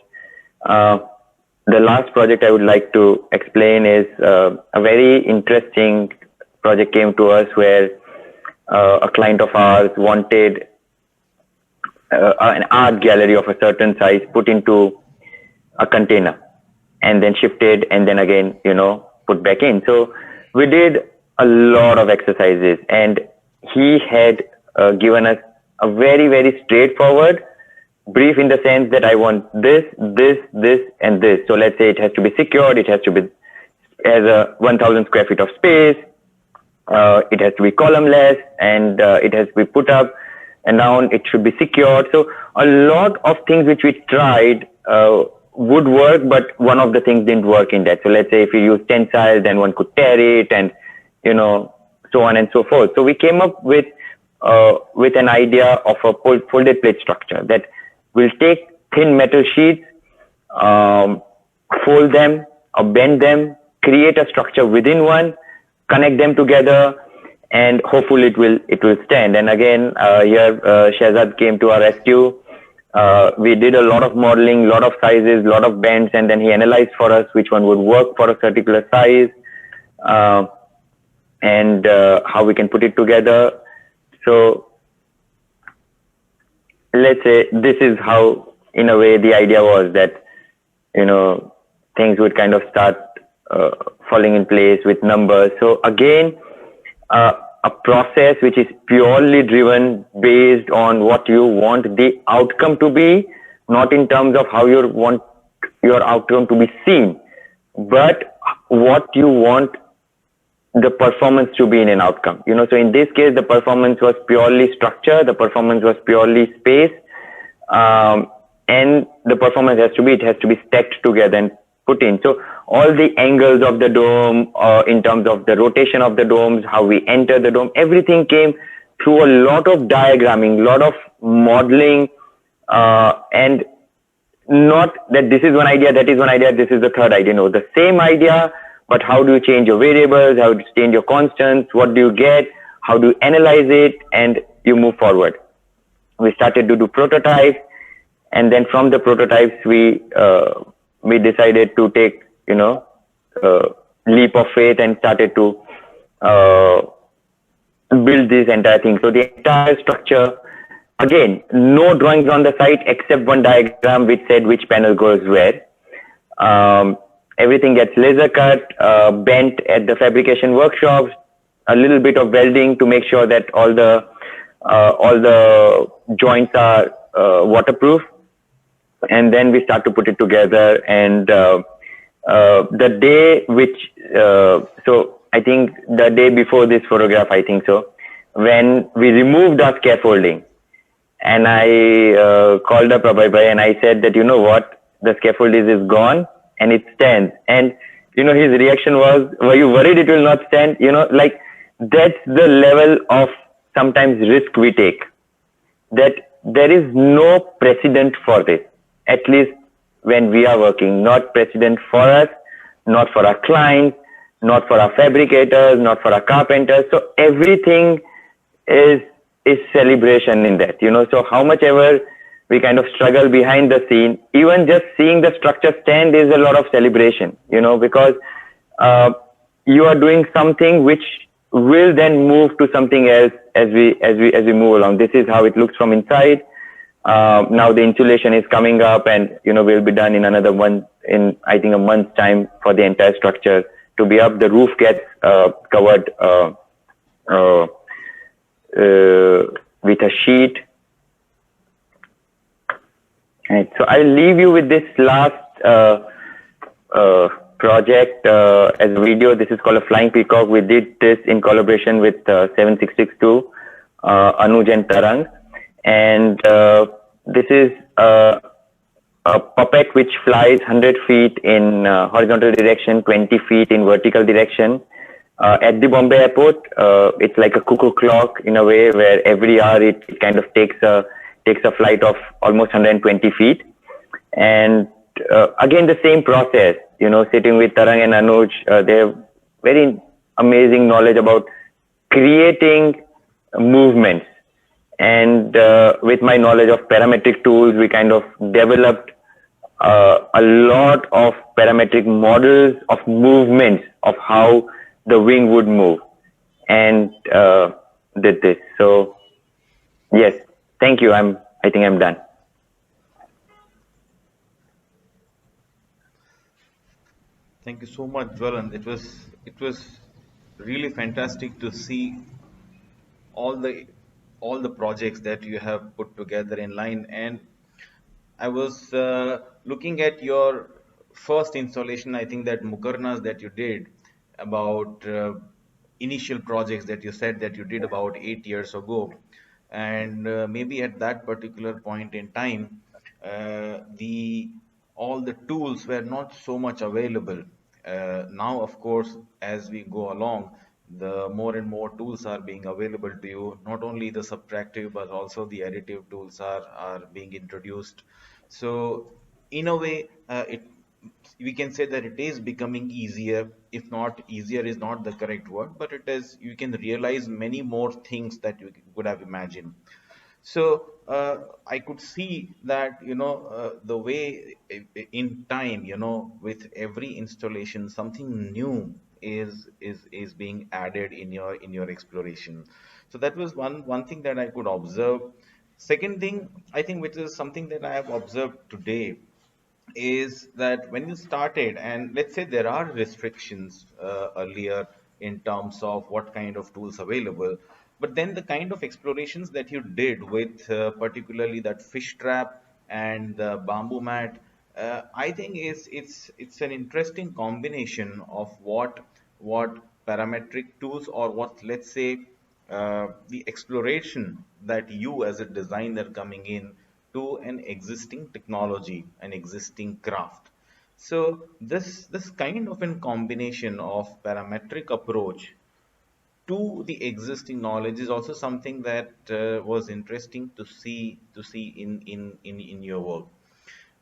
The last project I would like to explain is a very interesting project came to us where a client of ours wanted an art gallery of a certain size put into a container and then shifted and then again, put back in. So we did a lot of exercises, and he had given us a very, very straightforward brief in the sense that I want this, this, this, and this. So let's say it has to be secured. It has to be as a 1,000 square feet of space. It has to be columnless, and it has to be put up and down. It should be secured. So a lot of things which we tried would work, but one of the things didn't work in that. So let's say if you use tensile, then one could tear it, and so on and so forth. So we came up with an idea of a folded plate structure that will take thin metal sheets, fold them or bend them, create a structure within one, connect them together, and hopefully it will stand. And again, here Shehzad came to our rescue. We did a lot of modeling, lot of sizes, lot of bends, and then he analyzed for us which one would work for a particular size, and how we can put it together. So let's say this is how, in a way, the idea was that, things would kind of start falling in place with numbers. So again, a process which is purely driven based on what you want the outcome to be, not in terms of how you want your outcome to be seen, but what you want the performance to be in an outcome. So in this case, the performance was purely structure, the performance was purely space, and the performance it has to be stacked together and put in. So all the angles of the dome, in terms of the rotation of the domes, how we enter the dome, everything came through a lot of diagramming, lot of modeling, and not that this is one idea, that is one idea, this is the third idea. No, the same idea, but how do you change your variables? How do you change your constants? What do you get? How do you analyze it? And you move forward. We started to do prototypes, and then from the prototypes, we decided to take, leap of faith and started to build this entire thing. So the entire structure, again, no drawings on the site except one diagram which said which panel goes where. Everything gets laser cut, bent at the fabrication workshops, a little bit of welding to make sure that all the joints are waterproof, and then we start to put it together. And the day which, so I think the day before this photograph, I think so, when we removed our scaffolding, and I called up Abhay Bhai and I said that, what, the scaffolding is gone and it stands. And, his reaction was, were you worried it will not stand? Like that's the level of sometimes risk we take, that there is no precedent for this, at least when we are working, not precedent for us, not for our clients, not for our fabricators, not for our carpenters. So everything is celebration in that, so how much ever we kind of struggle behind the scene, even just seeing the structure stand is a lot of celebration, because you are doing something which will then move to something else as we move along. This is how it looks from inside. Now the insulation is coming up, and we'll be done in another one, in I think a month's time, for the entire structure to be up. The roof gets covered with a sheet. Right. So I'll leave you with this last project as a video. This is called a Flying Peacock. We did this in collaboration with 7662, Anuj and Tarang. And this is a puppet which flies 100 feet in horizontal direction, 20 feet in vertical direction. At the Bombay airport, it's like a cuckoo clock in a way, where every hour it kind of takes a flight of almost 120 feet. And again, the same process, sitting with Tarang and Anuj, they have very amazing knowledge about creating movements. And with my knowledge of parametric tools, we kind of developed a lot of parametric models of movements of how the wing would move, and did this. So yes, thank you. I think I'm done. Thank you so much, Jwalan. It was really fantastic to see all the projects that you have put together in line. And I was looking at your first installation, I think that Mukarnas that you did about initial projects that you said that you did about 8 years ago. And maybe at that particular point in time, the all the tools were not so much available. Now, of course, as we go along, the more and more tools are being available to you. Not only the subtractive, but also the additive tools are being introduced. So, in a way, we can say that it is becoming easier. If not easier is not the correct word, but it is. You can realize many more things that you could have imagined. So I could see that the way in time, with every installation, something new is being added in your exploration. So that was one thing that I could observe. Second thing, I think, which is something that I have observed today, is that when you started, and let's say there are restrictions earlier in terms of what kind of tools available, but then the kind of explorations that you did with particularly that fish trap and the bamboo mat, I think it's an interesting combination of what parametric tools, or what, let's say, the exploration that you as a designer coming in to an existing technology, an existing craft. So this kind of a combination of parametric approach to the existing knowledge is also something that was interesting to see in your work.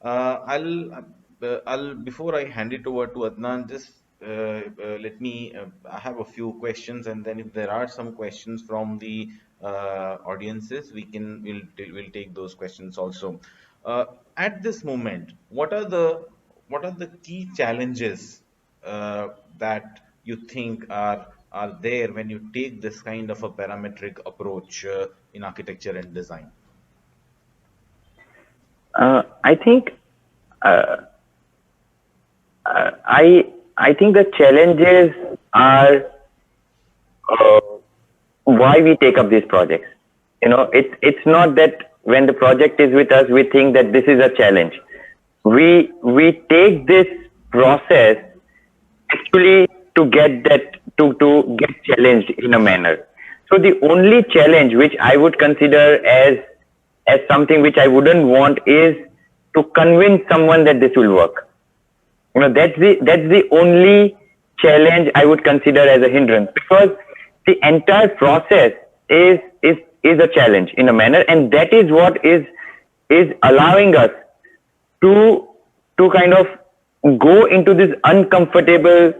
I'll before I hand it over to Adnan, just let me. I have a few questions, and then if there are some questions from the audiences, we'll take those questions also. Uh, at this moment, what are the key challenges that you think are there when you take this kind of a parametric approach in architecture and design? I think I think the challenges are uh, why we take up these projects. It's not that when the project is with us, we think that this is a challenge. We take this process actually to get to get challenged in a manner. So the only challenge which I would consider as something which I wouldn't want is to convince someone that this will work. That's the only challenge I would consider as a hindrance, because the entire process is a challenge in a manner, and that is what is allowing us to kind of go into this uncomfortable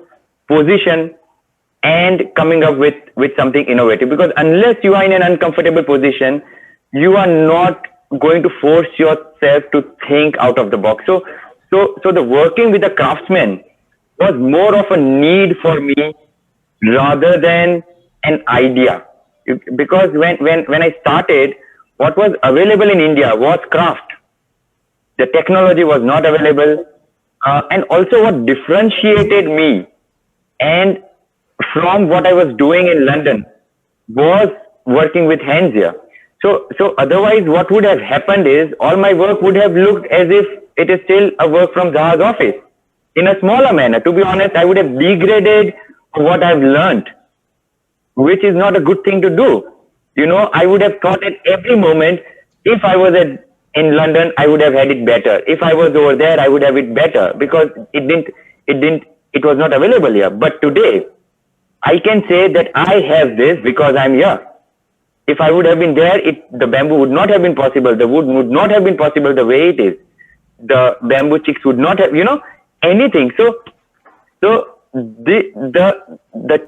position and coming up with something innovative. Because unless you are in an uncomfortable position, you are not going to force yourself to think out of the box. So the working with a craftsman was more of a need for me rather than an idea. Because when I started, what was available in India was craft. The technology was not available. And also what differentiated me and from what I was doing in London was working with hands here. So otherwise what would have happened is all my work would have looked as if it is still a work from Zaha's office. In a smaller manner, to be honest, I would have degraded what I've learned, which is not a good thing to do. I would have thought at every moment, if I was in London, I would have had it better. If I was over there, I would have it better, because it was not available here. But today, I can say that I have this because I'm here. If I would have been there, the bamboo would not have been possible. The wood would not have been possible the way it is. the bamboo chicks would not have, anything. So the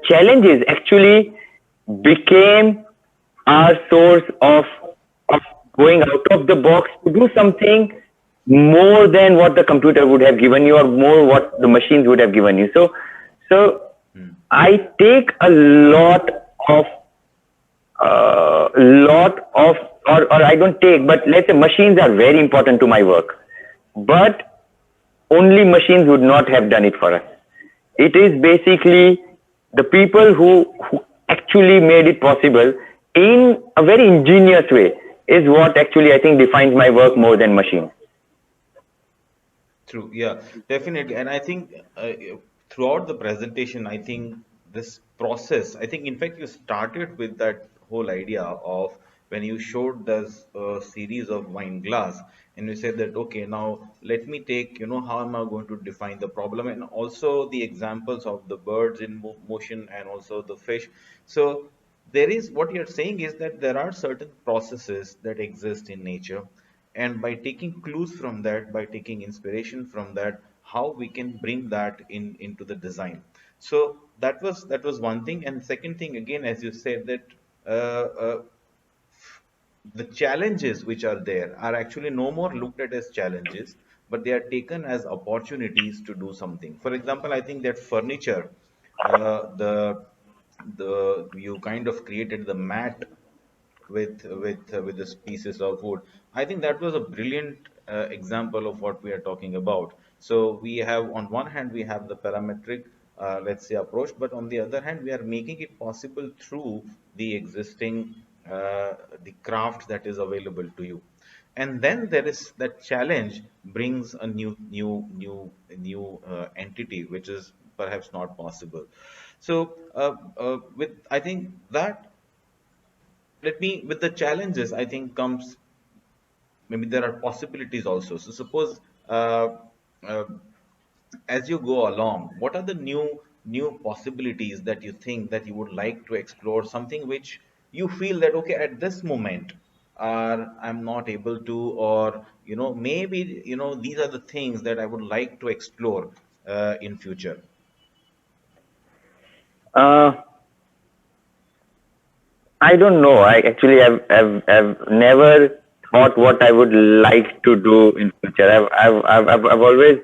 challenges actually became our source of going out of the box to do something more than what the computer would have given you, or more what the machines would have given you. So I take a lot of or I don't take, but let's say machines are very important to my work, but only machines would not have done it for us. It is basically the people who actually made it possible in a very ingenious way is what actually I think defines my work more than machines. True. Yeah, definitely. And I think throughout the presentation, I think this process, I think in fact you started with that whole idea of when you showed this series of wine glass and you said that, okay, now let me take, how am I going to define the problem, and also the examples of the birds in motion and also the fish. So there is, what you're saying is that there are certain processes that exist in nature, and by taking clues from that, by taking inspiration from that, how we can bring that into the design. So that was one thing. And second thing, again, as you said, that uh, uh, the challenges which are there are actually no more looked at as challenges, but they are taken as opportunities to do something. For example, I think that furniture, the you kind of created the mat with these pieces of wood. I think that was a brilliant example of what we are talking about. So we have, on one hand, we have the parametric, let's say, approach, but on the other hand, we are making it possible through the existing the craft that is available to you. And then there is that challenge brings a new entity, which is perhaps not possible. So with, I think that, let me, with the challenges, I think comes, maybe there are possibilities also. So suppose uh, as you go along, what are the new possibilities that you think that you would like to explore, something which you feel that, okay, at this moment I'm not able to, or maybe these are the things that I would like to explore in future. Uh, I don't know. I actually have never thought what I would like to do in future. I've always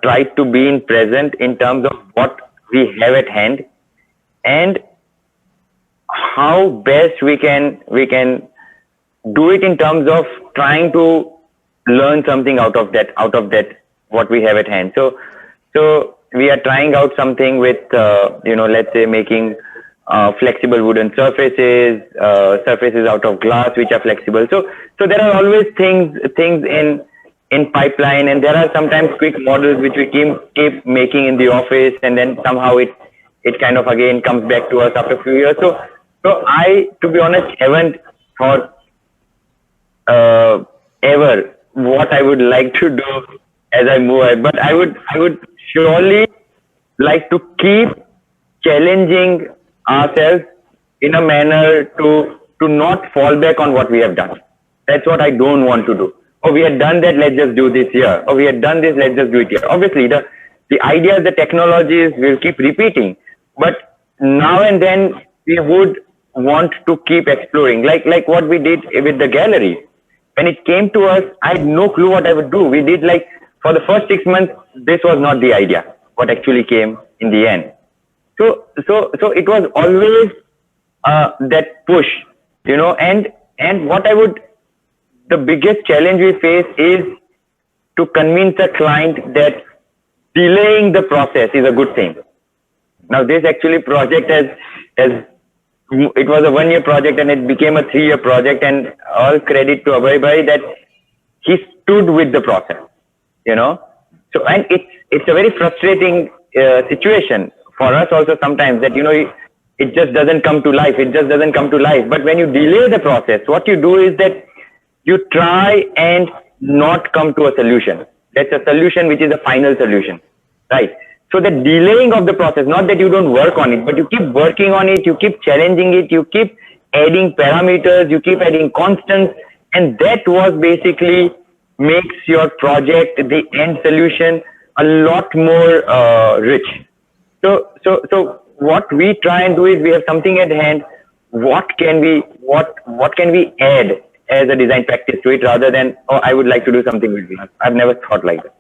tried to be in present in terms of what we have at hand and how best we can do it in terms of trying to learn something out of that what we have at hand. So we are trying out something with let's say making flexible wooden surfaces out of glass which are flexible. So there are always things in pipeline, and there are sometimes quick models which we keep making in the office, and then somehow it kind of again comes back to us after a few years. So I, to be honest, haven't thought ever what I would like to do as I move ahead. But I would surely like to keep challenging ourselves in a manner to not fall back on what we have done. That's what I don't want to do. Oh, we had done that, let's just do this here. Oh, we had done this, let's just do it here. Obviously, the ideas, the technologies will keep repeating, but now and then we would want to keep exploring, like what we did with the gallery. When it came to us, I had no clue what I would do. We did, like, for the first 6 months, this was not the idea. What actually came in the end. So it was always that push, and what I would, the biggest challenge we face is to convince a client that delaying the process is a good thing. Now, this actually project has it was a 1 year project and it became a 3 year project, and all credit to Abhay Bhai that he stood with the process, So, and it's a very frustrating situation for us also sometimes, that it just doesn't come to life. It just doesn't come to life. But when you delay the process, what you do is that you try and not come to a solution. That's a solution which is a final solution, right? So the delaying of the process, not that you don't work on it, but you keep working on it, you keep challenging it, you keep adding parameters, you keep adding constants, and that was basically makes your project, the end solution, a lot more rich. So what we try and do is we have something at hand. What can we add as a design practice to it rather than, oh, I would like to do something with glass. I've never thought like that.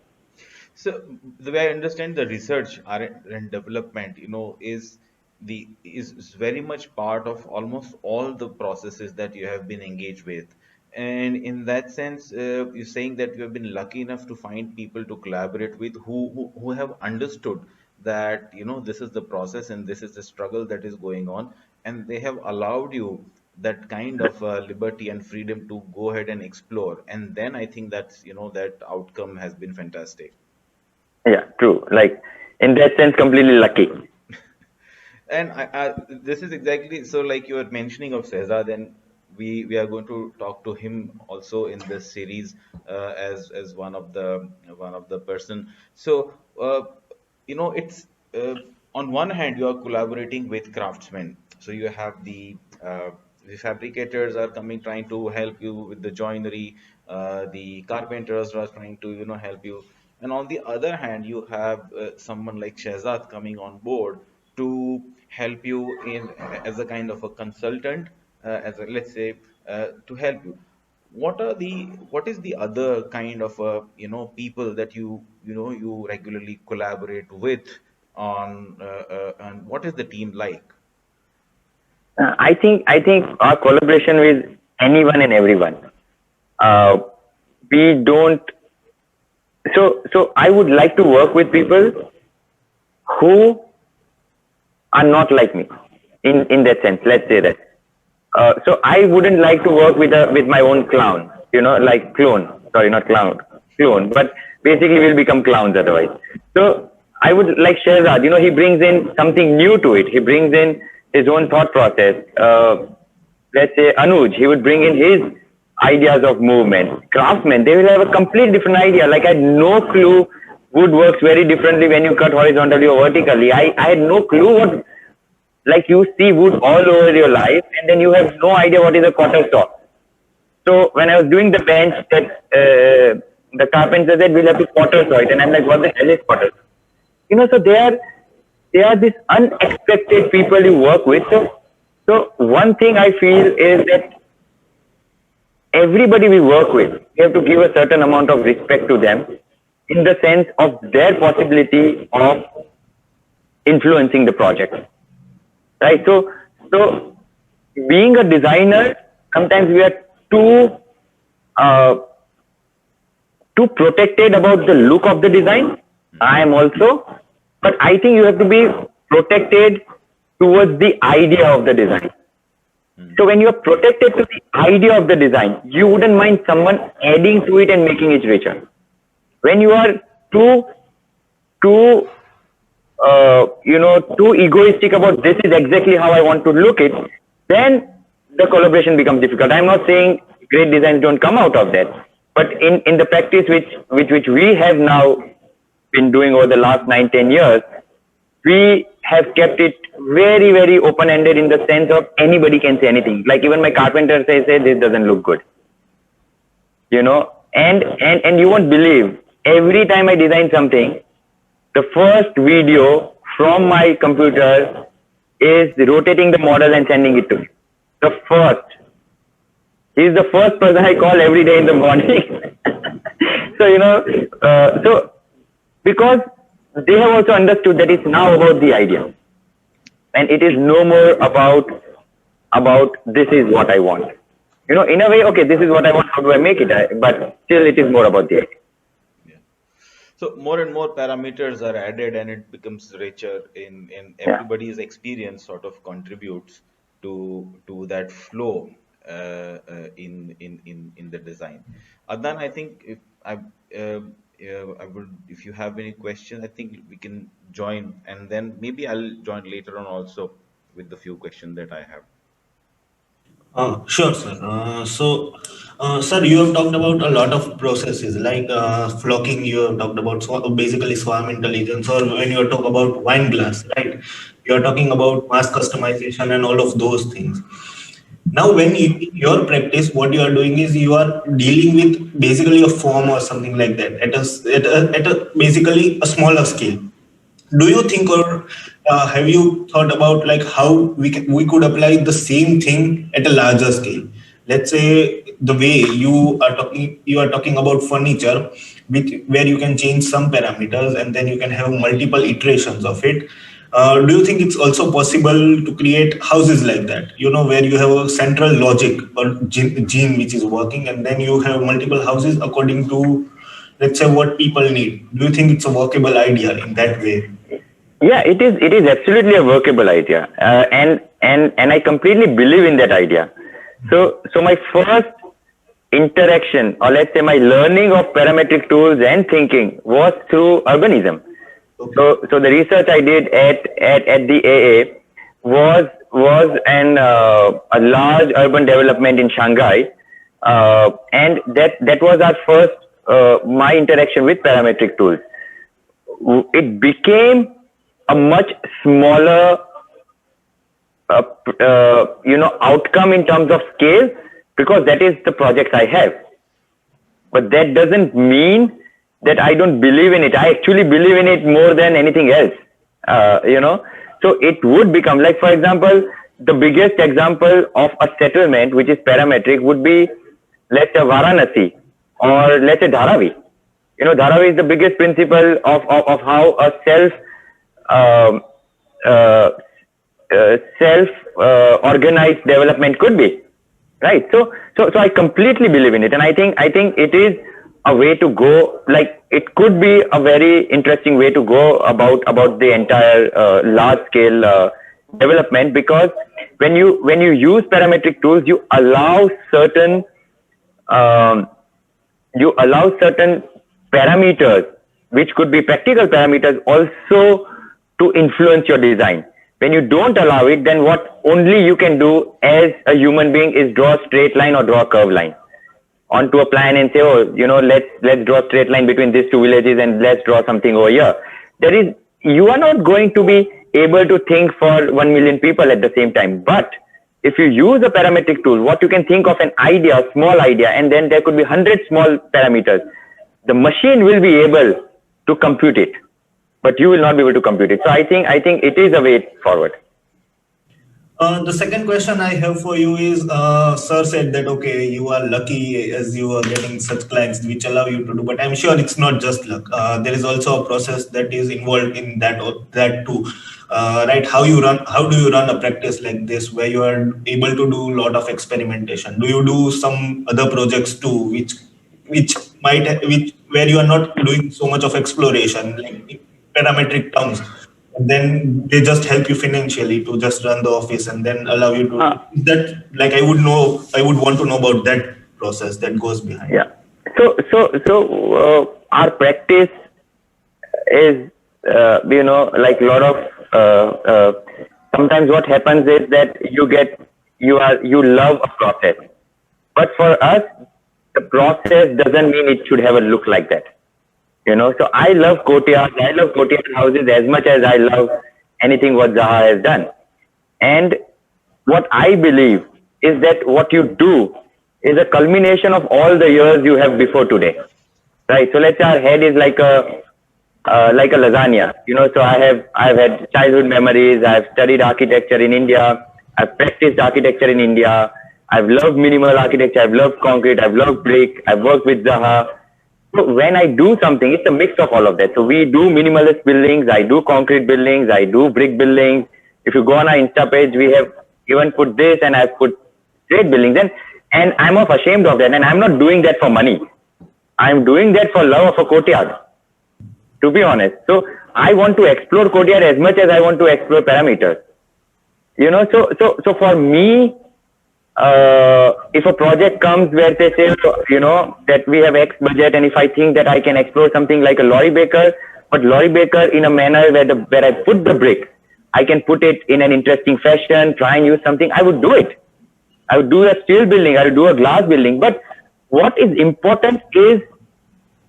So the way I understand the research and development, is very much part of almost all the processes that you have been engaged with. And in that sense, you're saying that you have been lucky enough to find people to collaborate with who have understood that this is the process and this is the struggle that is going on, and they have allowed you that kind of liberty and freedom to go ahead and explore. And then I think that's that outcome has been fantastic. Yeah, true. Like in that sense, completely lucky. And this is exactly so. Like you were mentioning of Shehzad, and we are going to talk to him also in this series as one of the person. So it's on one hand you are collaborating with craftsmen. So you have the fabricators are coming trying to help you with the joinery. The carpenters are trying to help you, and on the other hand you have someone like Shehzad coming on board to help you in as a kind of a consultant, as a, let's say, to help you. What is the other kind of people that you regularly collaborate with on, and what is the team like? I think our collaboration with anyone and everyone. Uh, we don't. So I would like to work with people who are not like me in that sense. Let's say that. So I wouldn't like to work with my own clown. Like clone. Sorry, not clown. Clone. But basically, we'll become clowns otherwise. So I would like Shehzad. He brings in something new to it. He brings in his own thought process. Let's say Anuj, he would bring in his ideas of movement. Craftsmen, they will have a complete different idea. Like I had no clue wood works very differently when you cut horizontally or vertically. I had no clue what, like you see wood all over your life and then you have no idea what is a quarter saw. So when I was doing the bench, that the carpenter said we'll have to quarter saw it, and I'm like, what the hell is quarter saw? So they are these unexpected people you work with. So one thing I feel is that everybody we work with, we have to give a certain amount of respect to them in the sense of their possibility of influencing the project. Right? So being a designer, sometimes we are too protected about the look of the design. I am also, but I think you have to be protected towards the idea of the design. So when you are protected to the idea of the design, you wouldn't mind someone adding to it and making it richer. When you are too egoistic about this is exactly how I want to look it, then the collaboration becomes difficult. I'm not saying great designs don't come out of that, but in the practice which we have now been doing over the last 9-10 years, we have kept it very, very open-ended in the sense of anybody can say anything. Like even my carpenter says, this doesn't look good. And you won't believe, every time I design something, the first video from my computer is rotating the model and sending it to me. The first. He's the first person I call every day in the morning. So because they have also understood that it's now about the idea. And it is no more about this is what I want. In a way, okay, this is what I want, how do I make it? But still it is more about the idea. Yeah. So more and more parameters are added and it becomes richer in everybody's experience sort of contributes to that flow in the design. Adnan, I think I would, if you have any question, I think we can join, and then maybe I'll join later on also with the few questions that I have. Sure, sir. Sir, you have talked about a lot of processes like flocking. You have talked about basically swarm intelligence, or when you talk about wine glass, right? You are talking about mass customization and all of those things. Now, when in your practice, what you are doing is you are dealing with basically a form or something like that at a basically a smaller scale. Do you think, or have you thought about like how we could apply the same thing at a larger scale? Let's say the way you are talking about furniture, where you can change some parameters and then you can have multiple iterations of it. Do you think it's also possible to create houses like that? Where you have a central logic or gene which is working, and then you have multiple houses according to, let's say, what people need. Do you think it's a workable idea in that way? Yeah, it is. It is absolutely a workable idea, and I completely believe in that idea. So my first interaction, or let's say my learning of parametric tools and thinking, was through urbanism. Okay. So the research I did at the AA was a large urban development in Shanghai, and that was our first my interaction with parametric tools. It became a much smaller outcome in terms of scale, because that is the projects I have. But that doesn't mean that I don't believe in it. I actually believe in it more than anything else. So it would become, like, for example, the biggest example of a settlement which is parametric would be, let's say, Varanasi, or let's say Dharavi. Dharavi is the biggest principle of how a self organized development could be, right? So I completely believe in it, and I think it is a way to go. Like, it could be a very interesting way to go about the entire large scale development, because when you use parametric tools, you allow certain parameters, which could be practical parameters, also to influence your design. When you don't allow it, then what only you can do as a human being is draw a straight line or draw a curved line onto a plan and say, oh, let's draw a straight line between these two villages and let's draw something over here. You are not going to be able to think for 1 million people at the same time. But if you use a parametric tool, what you can think of an idea, a small idea, and then there could be 100 small parameters. The machine will be able to compute it, but you will not be able to compute it. So I think it is a way forward. The second question I have for you is, sir said that, okay, you are lucky as you are getting such clients which allow you to do, but I'm sure it's not just luck. There is also a process that is involved in that too, right? How do you run a practice like this where you are able to do a lot of experimentation? Do you do some other projects too, where you are not doing so much of exploration, like parametric terms? Then they just help you financially to just run the office and then allow you to that. Like, I would want to know about that process that goes behind. Yeah. So our practice is, like a lot of, sometimes what happens is that you love a process, but for us, the process doesn't mean it should have a look like that. So I love courtyards. I love courtyard houses as much as I love anything what Zaha has done. And what I believe is that what you do is a culmination of all the years you have before today, right? So let's say our head is like a lasagna. So I've had childhood memories. I've studied architecture in India. I've practiced architecture in India. I've loved minimal architecture. I've loved concrete. I've loved brick. I've worked with Zaha. So when I do something, it's a mix of all of that. So we do minimalist buildings, I do concrete buildings, I do brick buildings. If you go on our Insta page, we have even put this, and I've put straight buildings. And I'm ashamed of that. And I'm not doing that for money. I'm doing that for love of a courtyard, to be honest. So I want to explore courtyard as much as I want to explore parameters. So for me, if a project comes where they say, that we have X budget, and if I think that I can explore something like a Laurie Baker, but Laurie Baker in a manner where I put the brick, I can put it in an interesting fashion, try and use something, I would do it. I would do a steel building, I would do a glass building. But what is important is,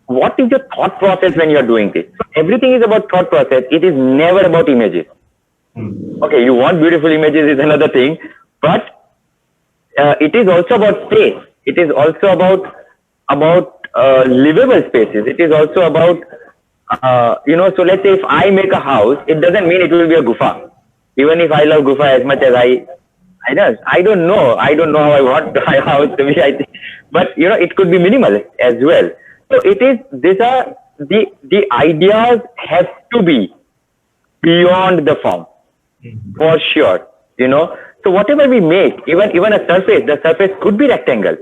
what is your thought process when you are doing this? So everything is about thought process. It is never about images. Okay, you want beautiful images is another thing, but it is also about space. It is also about livable spaces. It is also about so let's say if I make a house, it doesn't mean it will be a gufa. Even if I love gufa as much as I don't know how I want my house to be. I think, but it could be minimal as well. So it is. These are the ideas have to be beyond the form, for sure. So whatever we make, even a surface, the surface could be rectangle.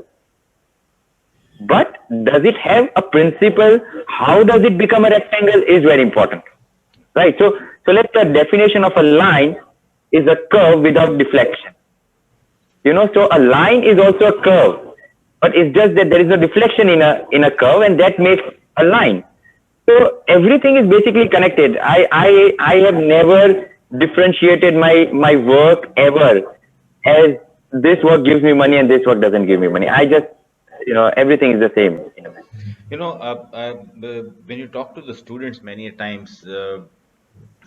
But does it have a principle? How does it become a rectangle is very important, right? So let's say the definition of a line is a curve without deflection. So a line is also a curve, but it's just that there is a deflection in a curve, and that makes a line. So everything is basically connected. I have never differentiated my work ever as this work gives me money and this work doesn't give me money. I just everything is the same. When you talk to the students many times,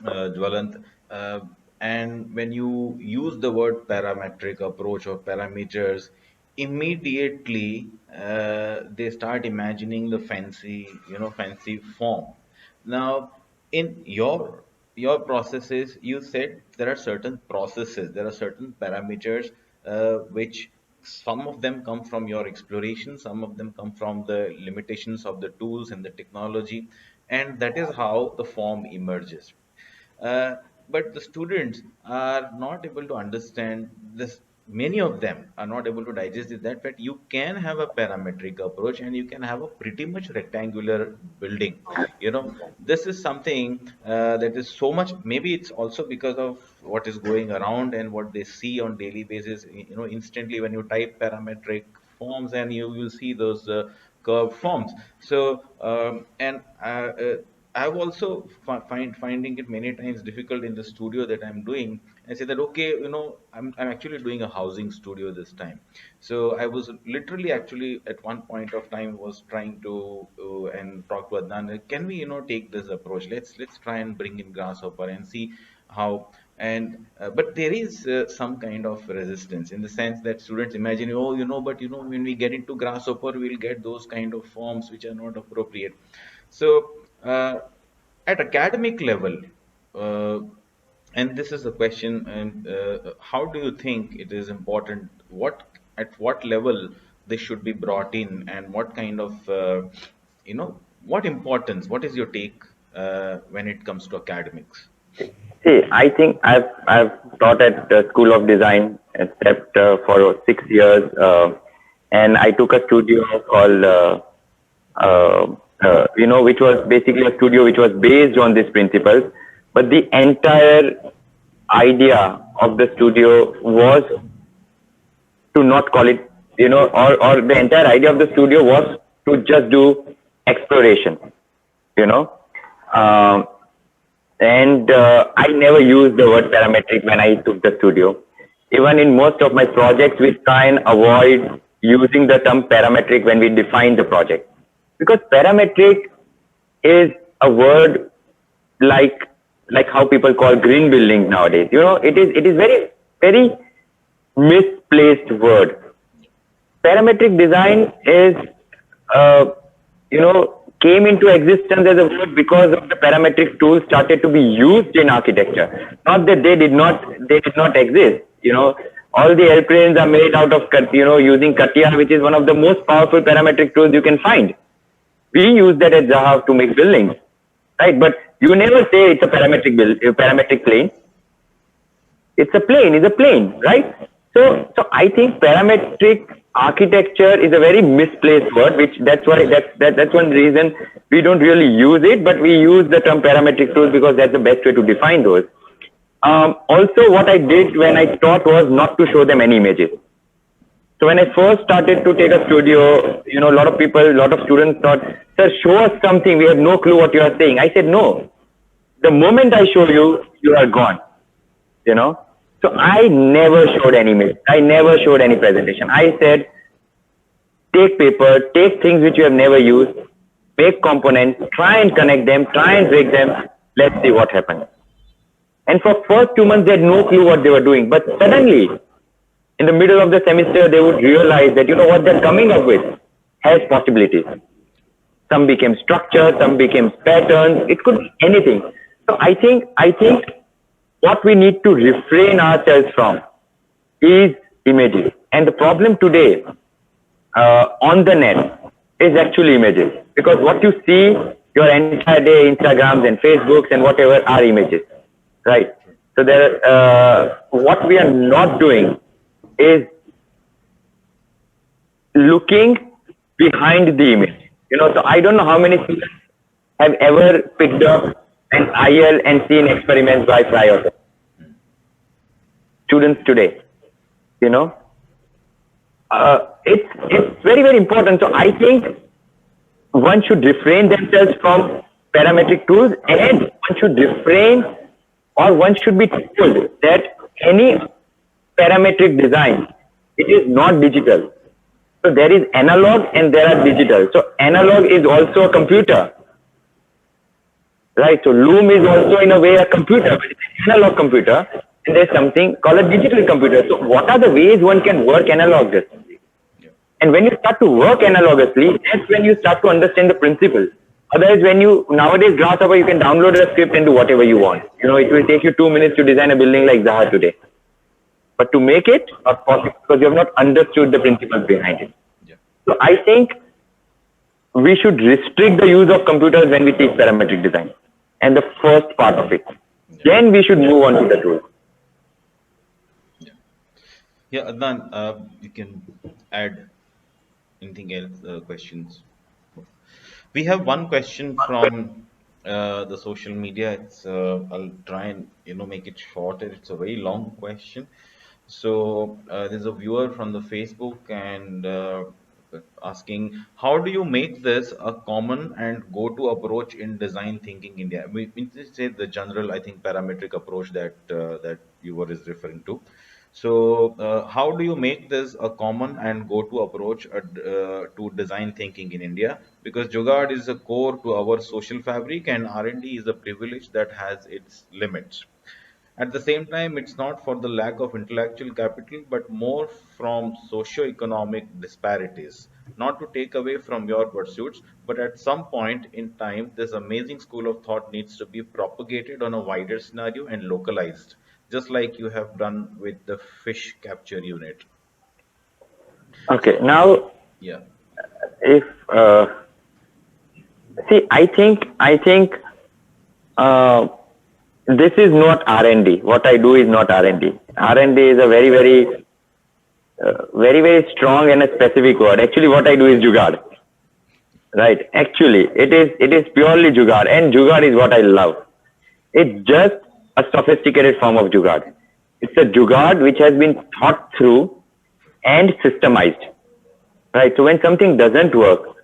Jwalant, and when you use the word parametric approach or parameters, immediately they start imagining the fancy form. Now, in your processes, you said there are certain processes, there are certain parameters which some of them come from your exploration, some of them come from the limitations of the tools and the technology, and that is how the form emerges. Uh, but the students are not able to understand this. Many of them are not able to digest it, that fact you can have a parametric approach and you can have a pretty much rectangular building. This is something that is so much, maybe it's also because of what is going around and what they see on daily basis. Instantly when you type parametric forms, and you will see those curved forms. So and I've also finding it many times difficult in the studio that I'm doing. I say that, okay, I'm actually doing a housing studio this time. So I was literally actually at one point of time was trying to and talk to Adnan, can we take this approach? Let's try and bring in Grasshopper and see how. And but there is some kind of resistance, in the sense that students imagine, but when we get into Grasshopper, we'll get those kind of forms which are not appropriate. So at academic level, uh, and this is the question, and how do you think it is important? At what level they should be brought in, and what kind of what importance? What is your take when it comes to academics? See, I think I've taught at the School of Design, except for 6 years, and I took a studio called which was basically a studio which was based on these principles, but the entire idea of the studio was to not call it, or the entire idea of the studio was to just do exploration, and I never used the word parametric when I took the studio. Even in most of my projects, we try and avoid using the term parametric when we define the project, because parametric is a word like how people call green buildings nowadays. It is very, very misplaced word. Parametric design is came into existence as a word because of the parametric tools started to be used in architecture. Not that they did not exist. All the airplanes are made out of using CATIA, which is one of the most powerful parametric tools you can find. We use that at Zaha to make buildings, right? But you never say it's a parametric plane. It's a plane, right? So I think parametric architecture is a very misplaced word, that's one reason we don't really use it, but we use the term parametric tools because that's the best way to define those. Also, what I did when I taught was not to show them any images. So when I first started to take a studio, a lot of students thought, sir, show us something. We have no clue what you are saying. I said, no. The moment I show you, you are gone. So I never showed any image. I never showed any presentation. I said, take paper, take things which you have never used, make components, try and connect them, try and break them. Let's see what happens. And for first 2 months, they had no clue what they were doing. But suddenly, in the middle of the semester, they would realize that, what they're coming up with has possibilities. Some became structure, some became patterns. It could be anything. So I think what we need to refrain ourselves from is images. And the problem today on the net is actually images, because what you see your entire day, Instagrams and Facebooks and whatever, are images, right? So what we are not doing is looking behind the image. So I don't know how many students have ever picked up an IL and seen experiments by Frey. Students today, it's very, very important. So I think one should refrain themselves from parametric tools, and one should refrain, or one should be told that any parametric design, it is not digital. So there is analog and there are digital. So analog is also a computer, right? So Loom is also in a way a computer, but it's an analog computer, and there's something called a digital computer. So what are the ways one can work analogously? And when you start to work analogously, that's when you start to understand the principle. Otherwise, nowadays Grasshopper, you can download a script and do whatever you want. It will take you 2 minutes to design a building like Zaha today. But to make it, not possible, because you have not understood the principles behind it. Yeah. So I think we should restrict the use of computers when we teach parametric design, and the first part of it. Yeah. Then we should move on to the tools. Yeah, Adnan, you can add anything else, questions. We have one question from the social media. I'll try and make it shorter. It's a very long question. So there's a viewer from the Facebook and asking, how do you make this a common and go-to approach in design thinking India? We just say the general, I think, parametric approach that that viewer is referring to. So how do you make this a common and go-to approach to design thinking in India? Because Jugaad is a core to our social fabric, and R&D is a privilege that has its limits. At the same time, it's not for the lack of intellectual capital, but more from socio-economic disparities. Not to take away from your pursuits, but at some point in time, this amazing school of thought needs to be propagated on a wider scenario and localized, just like you have done with the fish capture unit. Okay, now, Yeah. if see, I think this is not R&D. What I do is not R&D. R&D is a very, very, very strong and a specific word. Actually, what I do is Jugaad. Right. Actually, it is purely Jugaad, and Jugaad is what I love. It's just a sophisticated form of Jugaad. It's a Jugaad which has been thought through and systemized. Right. So when something doesn't work,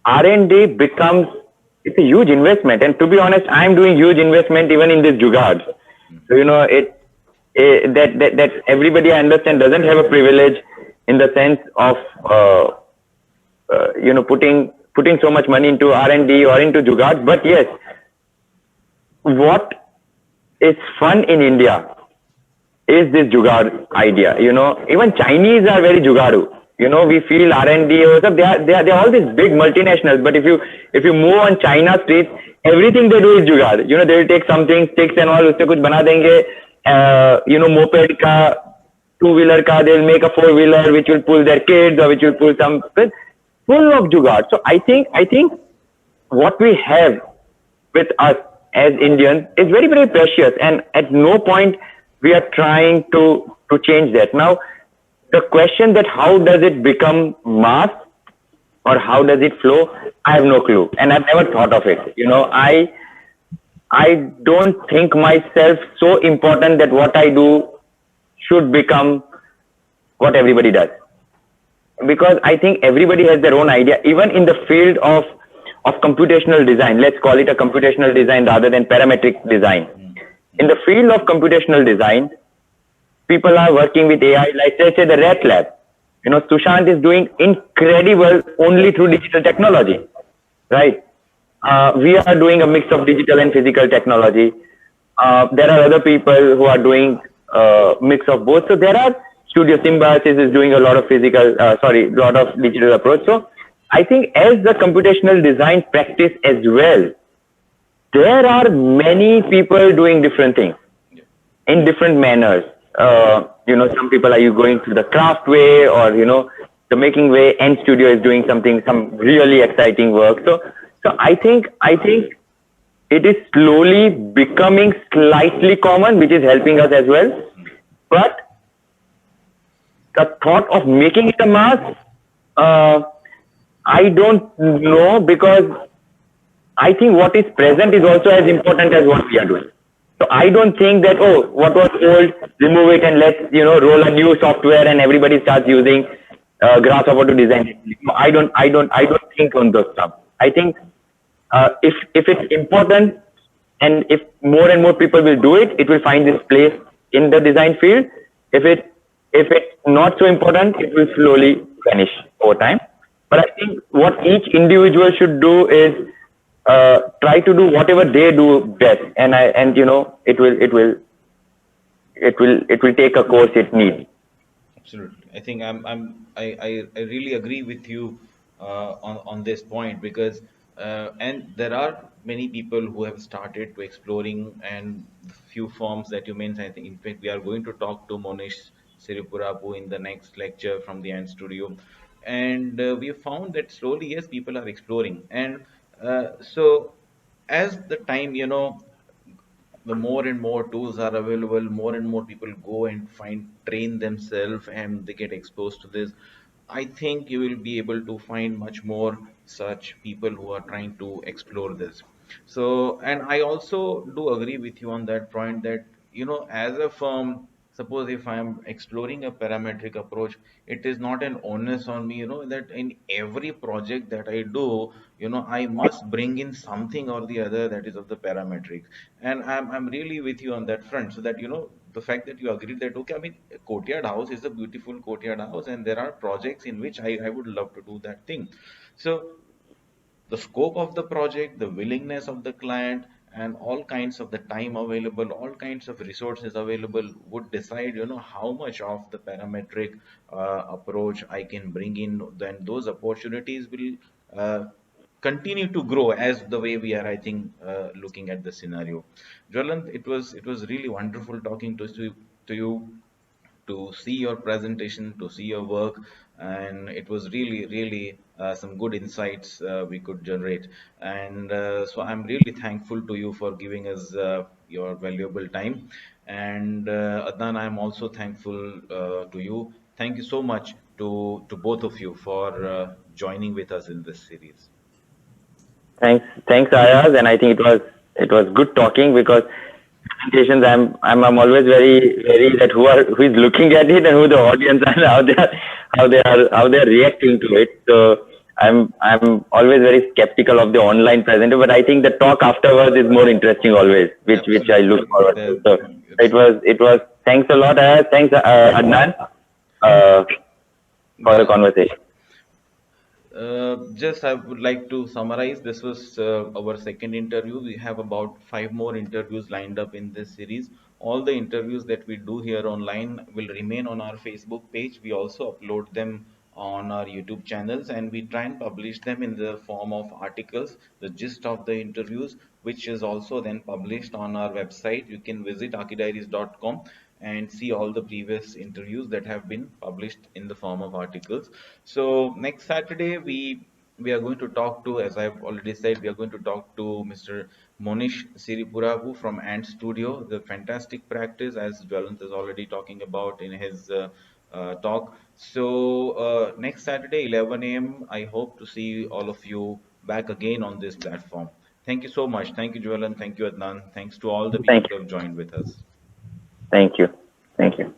R&D becomes, it's a huge investment. And to be honest, I'm doing huge investment even in this Jugaad. So, that everybody, I understand, doesn't have a privilege in the sense of, putting so much money into R&D or into Jugaad. But yes, what is fun in India is this Jugaad idea. Even Chinese are very Jugaadu. We feel R&D or something. They are all these big multinationals. But if you move on China streets, everything they do is Jugaad. They will take something, sticks and all, usse kuch bana denge. Moped ka, two-wheeler ka, they'll make a four-wheeler which will pull their kids or which will pull some, full of Jugaad. So I think what we have with us as Indians is very, very precious, and at no point we are trying to change that. Now, the question that how does it become mass or how does it flow, I have no clue, and I've never thought of it. I don't think myself so important that what I do should become what everybody does, because I think everybody has their own idea. Even in the field of computational design, let's call it a computational design rather than parametric design. In the field of computational design, people are working with AI, like let's say the Rat Lab. Sushant is doing incredible only through digital technology, right? We are doing a mix of digital and physical technology. There are other people who are doing a mix of both. So there are Studio Symbiosis is doing a lot of a lot of digital approach. So I think as the computational design practice as well, there are many people doing different things in different manners. Some people are going through the craft way, or the making way. N Studio is doing some really exciting work. So I think it is slowly becoming slightly common, which is helping us as well. But the thought of making it a mass, I don't know, because I think what is present is also as important as what we are doing. So I don't think that, what was old, remove it and let's, roll a new software and everybody starts using Grasshopper to design it. I don't think on those stuff. I think if it's important, and if more and more people will do it, it will find its place in the design field. If it's not so important, it will slowly vanish over time. But I think what each individual should do is try to do whatever they do best, and it will take a course it needs. Absolutely. I think I really agree with you on this point, because and there are many people who have started to exploring, and few forms that you mentioned. I think in fact we are going to talk to Monish Siripurapu in the next lecture from the Ant Studio, and we have found that slowly, yes, people are exploring, and so as the time, the more and more tools are available, more and more people go and train themselves, and they get exposed to this. I think you will be able to find much more such people who are trying to explore this. So, and I also do agree with you on that point that, as a firm, suppose if I'm exploring a parametric approach, it is not an onus on me, that in every project that I do, I must bring in something or the other that is of the parametric. And I'm really with you on that front. So that, the fact that you agreed that, okay, I mean, Courtyard House is a beautiful Courtyard House, and there are projects in which I would love to do that thing. So the scope of the project, the willingness of the client, and all kinds of the time available, all kinds of resources available would decide, how much of the parametric approach I can bring in. Then those opportunities will continue to grow as the way we are, I think, looking at the scenario. Jwalant, it was really wonderful talking to you, to see your presentation, to see your work, and it was really, really some good insights we could generate. And so I'm really thankful to you for giving us your valuable time. And Adnan, I'm also thankful to you. Thank you so much to both of you for joining with us in this series. Thanks, Ayaz, and I think it was good talking, because presentations, I'm always very very that who is looking at it and who the audience and how they are reacting to it. So I'm always very skeptical of the online presenter, but I think the talk afterwards is more interesting always, which I look forward to. So it was thanks a lot, Ayaz. Thanks, Adnan, for the conversation. Just I would like to summarize. This was our second interview. We have about 5 more interviews lined up in this series. All the interviews that we do here online will remain on our Facebook page. We also upload them on our YouTube channels, and we try and publish them in the form of articles, the gist of the interviews, which is also then published on our website. You can visit archidiaries.com and see all the previous interviews that have been published in the form of articles. So next Saturday we are going to talk to, as I've already said, we are going to talk to Mr. Monish Siripurapu from Ant Studio, the fantastic practice, as Jwalant is already talking about in his talk. So next Saturday, 11 a.m., I hope to see all of you back again on this platform. Thank you so much. Thank you, Jwalant. Thank you, Adnan. Thanks to all the people Thank who you. have joined with us. Thank you. Thank you.